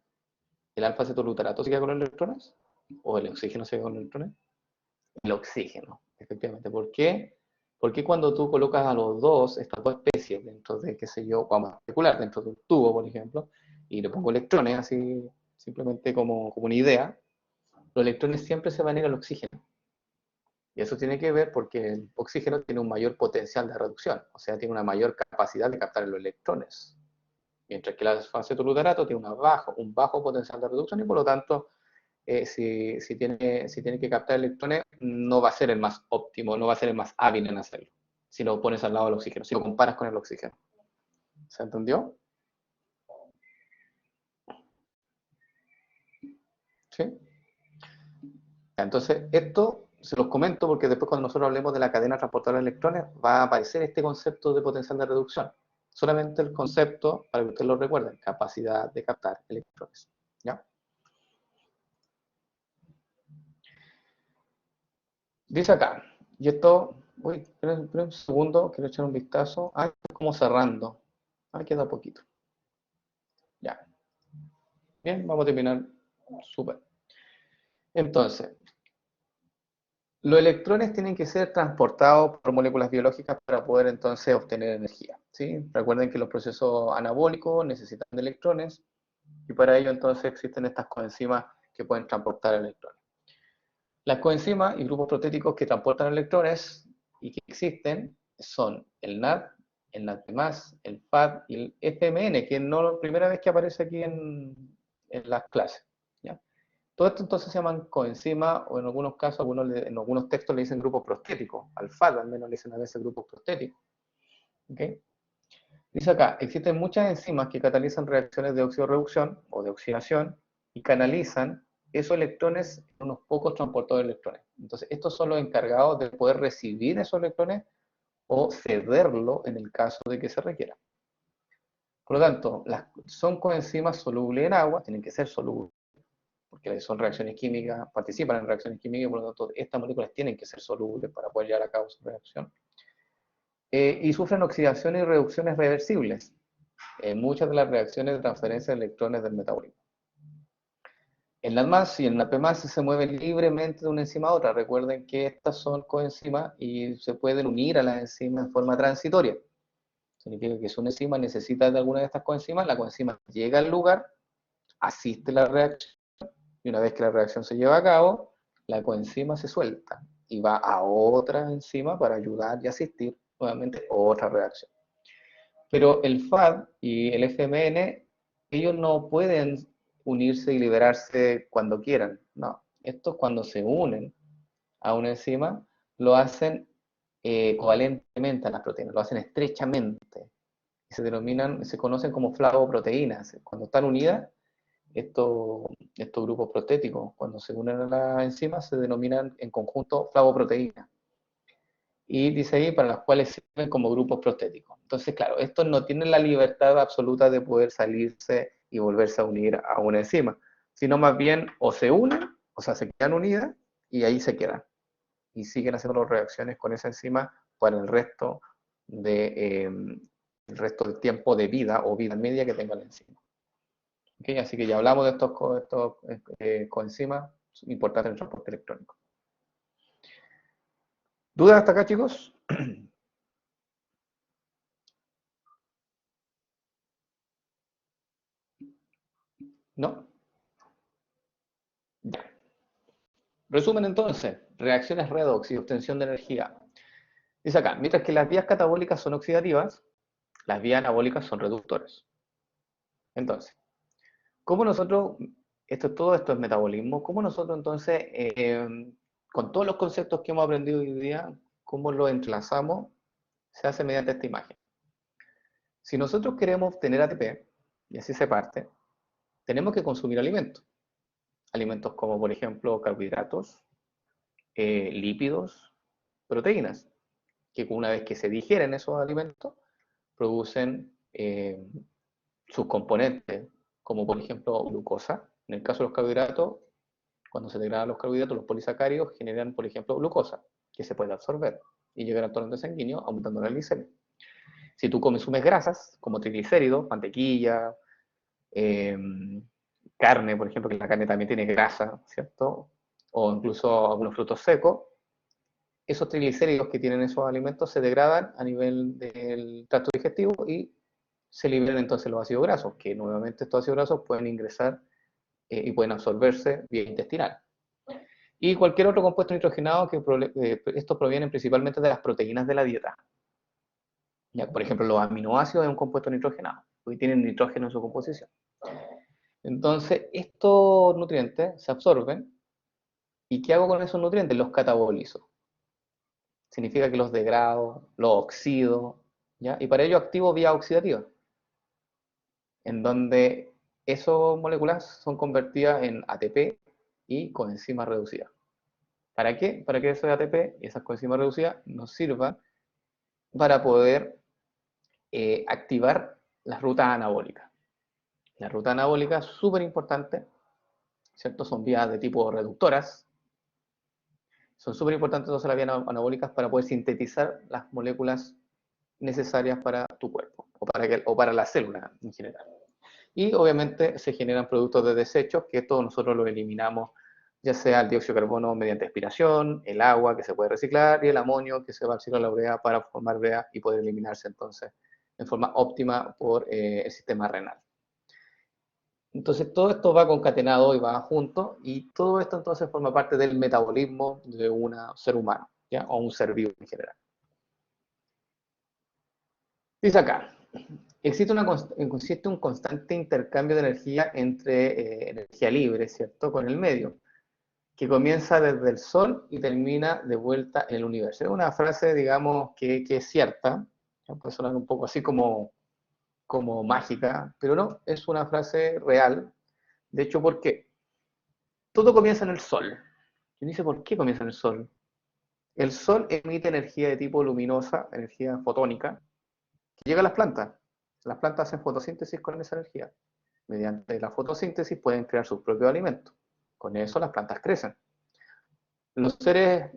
¿El alfa-cetoglutarato se queda con los electrones? ¿O el oxígeno se queda con los electrones? El oxígeno, efectivamente. ¿Por qué? Porque cuando tú colocas a los dos, estas dos especies, dentro de, qué sé yo, vamos a especular, dentro de un tubo, por ejemplo, y le pongo electrones, así, simplemente como una idea, los electrones siempre se van a ir al oxígeno. Y eso tiene que ver porque el oxígeno tiene un mayor potencial de reducción, o sea, tiene una mayor capacidad de captar los electrones. Mientras que el alfa-cetoglutarato tiene un bajo potencial de reducción y por lo tanto si tiene que captar electrones, no va a ser el más óptimo, no va a ser el más hábil en hacerlo, si lo pones al lado del oxígeno, si lo comparas con el oxígeno. ¿Se entendió? ¿Sí? Entonces, esto se los comento porque después cuando nosotros hablemos de la cadena transportadora de electrones, va a aparecer este concepto de potencial de reducción. Solamente el concepto, para que ustedes lo recuerden, capacidad de captar electrones. ¿Ya? Dice acá, y esto, uy, espera un segundo, quiero echar un vistazo. Ah, como cerrando. Ah, queda poquito. Ya. Bien, vamos a terminar. Súper. Entonces, los electrones tienen que ser transportados por moléculas biológicas para poder entonces obtener energía. ¿Sí? Recuerden que los procesos anabólicos necesitan de electrones y para ello entonces existen estas coenzimas que pueden transportar electrones. Las coenzimas y grupos proteicos que transportan electrones y que existen son el NAD, el NAD+, el FAD y el FMN, que no es la primera vez que aparece aquí en las clases. ¿Ya? Todo esto entonces se llaman coenzimas, o en algunos casos, en algunos textos le dicen grupos prostéticos. Al FAD al menos le dicen a veces grupos prostéticos. ¿Okay? Dice acá, existen muchas enzimas que catalizan reacciones de oxidorreducción o de oxidación y canalizan esos electrones en unos pocos transportadores de electrones. Entonces, estos son los encargados de poder recibir esos electrones o cederlo en el caso de que se requiera. Por lo tanto, son coenzimas solubles en agua, tienen que ser solubles, porque son reacciones químicas, participan en reacciones químicas, por lo tanto, estas moléculas tienen que ser solubles para poder llevar a cabo su reacción. Y sufren oxidaciones y reducciones reversibles en muchas de las reacciones de transferencia de electrones del metabolismo. El NAD+ y el NAP+ se mueven libremente de una enzima a otra. Recuerden que estas son coenzimas y se pueden unir a las enzimas en forma transitoria. Significa que si una enzima necesita de alguna de estas coenzimas, la coenzima llega al lugar, asiste a la reacción Y una vez que la reacción se lleva a cabo, la coenzima se suelta y va a otra enzima para ayudar y asistir nuevamente otra reacción. Pero el FAD y el FMN, ellos no pueden unirse y liberarse cuando quieran. No, estos cuando se unen a una enzima, lo hacen covalentemente a las proteínas, lo hacen estrechamente. Se conocen como flavoproteínas. Cuando están unidas, estos grupos protéticos, cuando se unen a la enzima, se denominan en conjunto flavoproteínas. Y dice ahí, para las cuales sirven como grupos prostéticos. Entonces, claro, estos no tienen la libertad absoluta de poder salirse y volverse a unir a una enzima, sino más bien o se unen, o sea, se quedan unidas y ahí se quedan. Y siguen haciendo las reacciones con esa enzima para el resto del tiempo de vida o vida media que tenga la enzima. ¿Okay? Así que ya hablamos de estos coenzimas importantes en el transporte electrónico. ¿Dudas hasta acá, chicos? ¿No? Ya. Resumen entonces, reacciones redox y obtención de energía. Dice acá, mientras que las vías catabólicas son oxidativas, las vías anabólicas son reductoras. Entonces, ¿cómo nosotros, todo esto es metabolismo, cómo nosotros entonces, con todos los conceptos que hemos aprendido hoy día, cómo los entrelazamos? Se hace mediante esta imagen. Si nosotros queremos obtener ATP, y así se parte, tenemos que consumir alimentos. Alimentos como, por ejemplo, carbohidratos, lípidos, proteínas, que una vez que se digieren esos alimentos, producen sus componentes, como por ejemplo glucosa. En el caso de los carbohidratos, cuando se degradan los carbohidratos, los polisacáridos generan, por ejemplo, glucosa, que se puede absorber y llegar al torrente sanguíneo aumentando la glicemia. Si tú consumes grasas, como triglicéridos, mantequilla, eh, carne, por ejemplo, que la carne también tiene grasa, ¿cierto? O incluso algunos frutos secos, esos triglicéridos que tienen esos alimentos se degradan a nivel del tracto digestivo y se liberan entonces los ácidos grasos, que nuevamente estos ácidos grasos pueden ingresar y pueden absorberse vía intestinal. Y cualquier otro compuesto nitrogenado, estos provienen principalmente de las proteínas de la dieta. Ya, por ejemplo, los aminoácidos es un compuesto nitrogenado, porque tienen nitrógeno en su composición. Entonces, estos nutrientes se absorben, ¿y qué hago con esos nutrientes? Los catabolizo. Significa que los degrado, los oxido, ¿ya? Y para ello activo vía oxidativa, en donde esas moléculas son convertidas en ATP y coenzimas reducidas. ¿Para qué? Para que ese ATP y esas coenzimas reducidas nos sirvan para poder activar las rutas anabólicas. La ruta anabólica es súper importante, ¿cierto? Son vías de tipo reductoras. Son súper importantes entonces las vías anabólicas para poder sintetizar las moléculas necesarias para tu cuerpo o para la célula en general. Y obviamente se generan productos de desechos que todos nosotros los eliminamos, ya sea el dióxido de carbono mediante expiración, el agua que se puede reciclar y el amonio que se va a oxidar la urea para formar urea y poder eliminarse entonces en forma óptima por el sistema renal. Entonces todo esto va concatenado y va junto y todo esto entonces forma parte del metabolismo de un ser humano, ¿ya? O un ser vivo en general. Dice acá, existe un constante intercambio de energía entre energía libre, ¿cierto?, con el medio, que comienza desde el Sol y termina de vuelta en el universo. Es una frase, digamos, que es cierta, ¿no? Puede sonar un poco así como mágica, pero no, es una frase real. De hecho, ¿por qué? Todo comienza en el Sol. ¿Quién dice por qué comienza en el Sol? El Sol emite energía de tipo luminosa, energía fotónica, que llega a las plantas. Las plantas hacen fotosíntesis con esa energía. Mediante la fotosíntesis pueden crear sus propios alimentos. Con eso las plantas crecen. Los seres,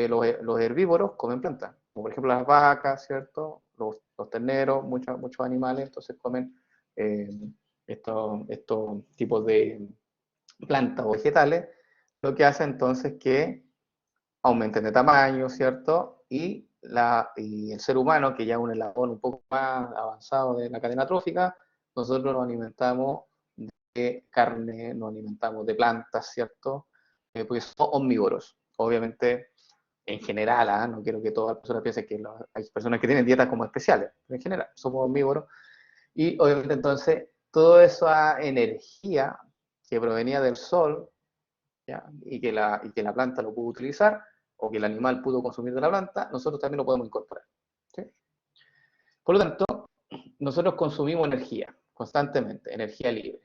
los herbívoros comen plantas, como por ejemplo las vacas, ¿cierto? Los terneros, muchos animales, entonces comen eh, estos tipos de plantas o vegetales, lo que hace entonces que aumenten de tamaño, ¿cierto? Y el ser humano, que ya es un eslabón un poco más avanzado de la cadena trófica, nosotros nos alimentamos de carne, nos alimentamos de plantas, ¿cierto? Porque somos omnívoros. Obviamente, en general, no quiero que todas las personas piensen que hay personas que tienen dietas como especiales, pero en general, somos omnívoros. Y obviamente entonces, toda esa energía que provenía del sol, ¿ya? Y que la planta lo pudo utilizar, o que el animal pudo consumir de la planta, nosotros también lo podemos incorporar. ¿Sí? Por lo tanto, nosotros consumimos energía constantemente, energía libre.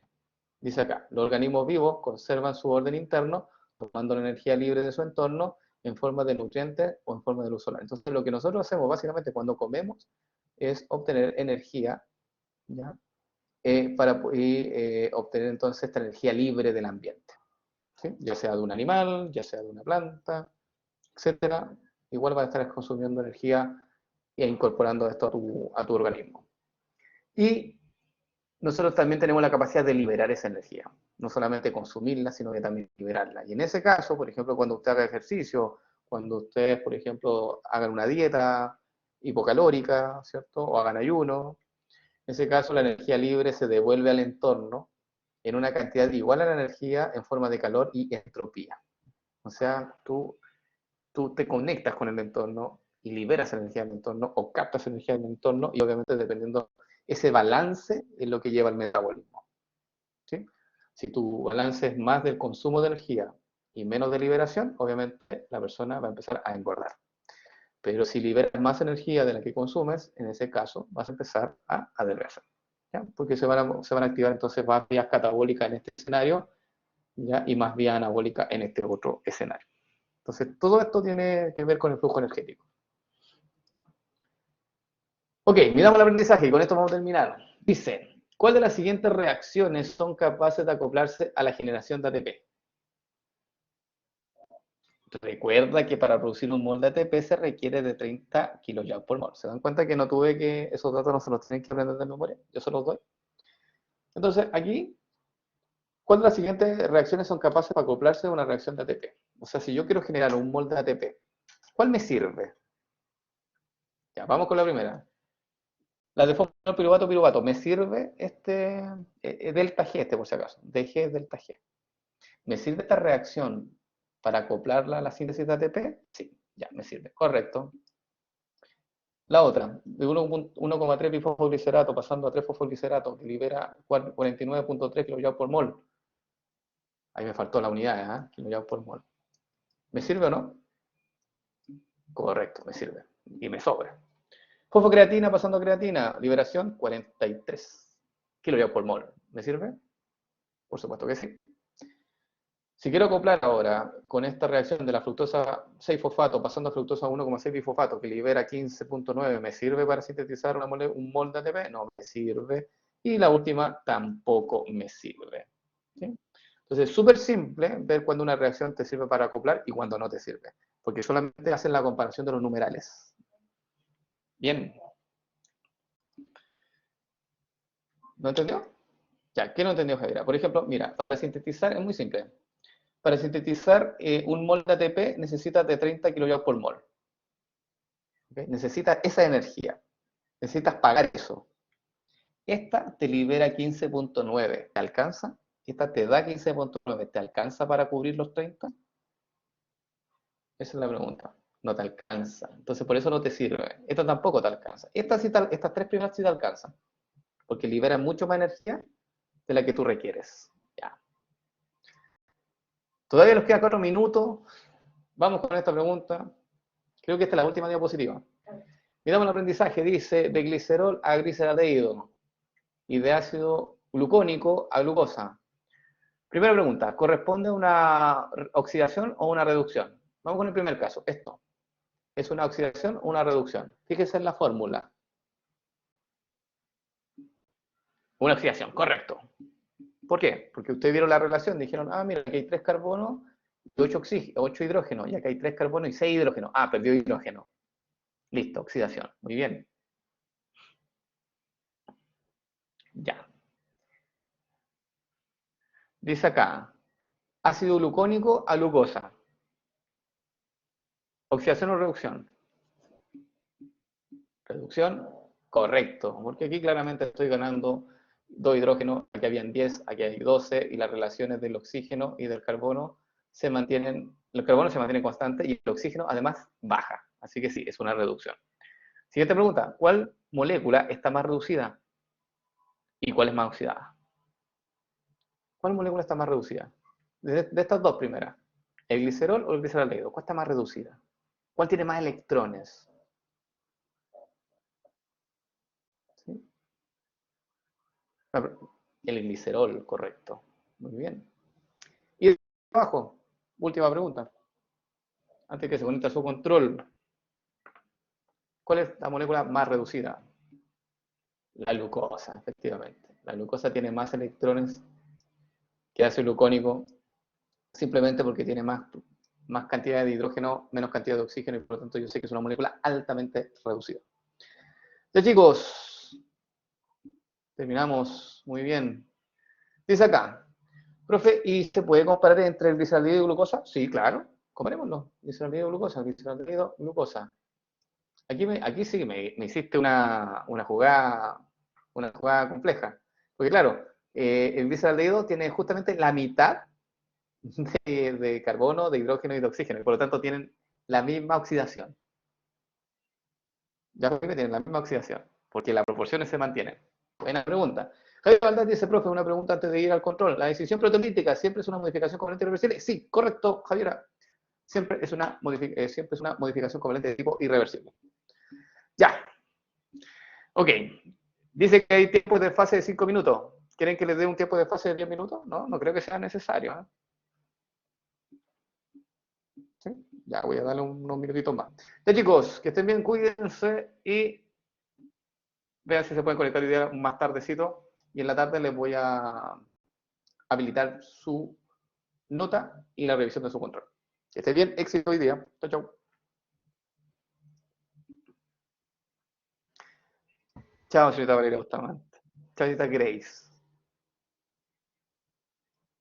Dice acá, los organismos vivos conservan su orden interno, tomando la energía libre de su entorno en forma de nutrientes o en forma de luz solar. Entonces, lo que nosotros hacemos básicamente cuando comemos es obtener energía, ¿ya? Para obtener entonces esta energía libre del ambiente, ¿sí? Ya sea de un animal, ya sea de una planta, etcétera. Igual vas a estar consumiendo energía e incorporando esto a tu organismo. Y nosotros también tenemos la capacidad de liberar esa energía, no solamente consumirla, sino que también liberarla. Y en ese caso, por ejemplo, cuando usted haga ejercicio, cuando ustedes, por ejemplo, hagan una dieta hipocalórica, ¿cierto? O hagan ayuno, en ese caso la energía libre se devuelve al entorno en una cantidad igual a la energía en forma de calor y entropía. O sea, tú te conectas con el entorno y liberas energía del entorno o captas energía del entorno y obviamente dependiendo ese balance es lo que lleva al metabolismo. ¿Sí? Si tu balance es más del consumo de energía y menos de liberación, obviamente la persona va a empezar a engordar. Pero si liberas más energía de la que consumes, en ese caso vas a empezar a adelgazar. ¿Ya? Porque se van a activar entonces más vías catabólicas en este escenario, ¿ya? Y más vías anabólicas en este otro escenario. Entonces, todo esto tiene que ver con el flujo energético. Ok, miramos el aprendizaje y con esto vamos a terminar. Dice, ¿cuál de las siguientes reacciones son capaces de acoplarse a la generación de ATP? Recuerda que para producir un mol de ATP se requiere de 30 kJ por mol. ¿Se dan cuenta que no tuve que esos datos no se los tienen que aprender de memoria? Yo se los doy. Entonces, aquí, ¿cuál de las siguientes reacciones son capaces de acoplarse a una reacción de ATP? O sea, si yo quiero generar un mol de ATP, ¿cuál me sirve? Ya, vamos con la primera. La de fosfanol piruvato piruvato. ¿Me sirve delta G, por si acaso? DG delta G. ¿Me sirve esta reacción para acoplarla a la síntesis de ATP? Sí, ya, me sirve. Correcto. La otra, de 1,3 bifosfoglicerato pasando a 3 fosfoglicerato, que libera 49,3 kJ por mol. Ahí me faltó la unidad, kJ por mol. ¿Me sirve o no? Correcto, me sirve. Y me sobra. Fosfocreatina pasando a creatina, liberación 43 kJ por mol. ¿Me sirve? Por supuesto que sí. Si quiero acoplar ahora con esta reacción de la fructosa 6-fosfato pasando a fructosa 1,6 bifosfato que libera 15,9, ¿me sirve para sintetizar un mol de ATP? No me sirve. Y la última tampoco me sirve. ¿Sí? Entonces es súper simple ver cuando una reacción te sirve para acoplar y cuando no te sirve. Porque solamente hacen la comparación de los numerales. Bien. ¿No entendió? Ya, ¿qué no entendió Javiera? Por ejemplo, mira, para sintetizar es muy simple. Para sintetizar un mol de ATP necesitas de 30 kJ por mol. ¿Okay? Necesitas esa energía. Necesitas pagar eso. Esta te libera 15,9. ¿Te alcanza? Esta te da 15,9. ¿Te alcanza para cubrir los 30? Esa es la pregunta. No te alcanza. Entonces por eso no te sirve. Esta tampoco te alcanza. Estas tres primeras sí te alcanzan. Porque liberan mucho más energía de la que tú requieres. Ya. Todavía nos quedan 4 minutos. Vamos con esta pregunta. Creo que esta es la última diapositiva. Miramos el aprendizaje. Dice de glicerol a gliceraldehído y de ácido glucónico a glucosa. Primera pregunta, ¿corresponde a una oxidación o una reducción? Vamos con el primer caso, esto. ¿Es una oxidación o una reducción? Fíjese en la fórmula. Una oxidación, correcto. ¿Por qué? Porque ustedes vieron la relación, dijeron, mira, aquí hay 3 carbonos y 8 hidrógenos, y acá hay 3 carbonos y 6 hidrógenos. Perdió hidrógeno. Listo, oxidación. Muy bien. Ya. Dice acá, ácido glucónico a glucosa. ¿Oxidación o reducción? Reducción, correcto, porque aquí claramente estoy ganando 2 hidrógenos, aquí habían 10, aquí hay 12, y las relaciones del oxígeno y del carbono se mantienen, el carbono se mantiene constante y el oxígeno además baja. Así que sí, es una reducción. Siguiente pregunta, ¿cuál molécula está más reducida y cuál es más oxidada? ¿Cuál molécula está más reducida? De estas dos primeras, ¿el glicerol o el gliceraldehído? ¿Cuál está más reducida? ¿Cuál tiene más electrones? ¿Sí? El glicerol, correcto. Muy bien. Y abajo, última pregunta. Antes que se conecte a su control, ¿cuál es la molécula más reducida? La glucosa, efectivamente. La glucosa tiene más electrones que ácido glucónico, simplemente porque tiene más cantidad de hidrógeno, menos cantidad de oxígeno, y por lo tanto yo sé que es una molécula altamente reducida. Ya chicos, terminamos muy bien. Dice acá, profe, ¿y se puede comparar entre el gliceraldehído y glucosa? Sí, claro, comparémoslo. Gliceraldehído, glucosa, gliceraldehído, glucosa. Aquí sí me hiciste una jugada compleja. Porque claro, el gliceraldehído tiene justamente la mitad de carbono, de hidrógeno y de oxígeno, y por lo tanto tienen la misma oxidación. Ya tienen la misma oxidación, porque las proporciones se mantienen. Buena pregunta. Javier Valdés dice, profe, una pregunta antes de ir al control. ¿La decisión proteolítica siempre es una modificación covalente irreversible? Sí, correcto, Javiera. Siempre es una modificación covalente de tipo irreversible. Ya, ok. Dice que hay tiempos de fase de 5 minutos. ¿Quieren que les dé un tiempo de fase de 10 minutos? No, no creo que sea necesario. ¿Sí? Ya voy a darle unos minutitos más. Ya chicos, que estén bien, cuídense y vean si se pueden conectar hoy día más tardecito. Y en la tarde les voy a habilitar su nota y la revisión de su control. Que esté bien, éxito hoy día. Chao, chao. Chao, señorita Valeria Bustamante. Chao, señorita Grace.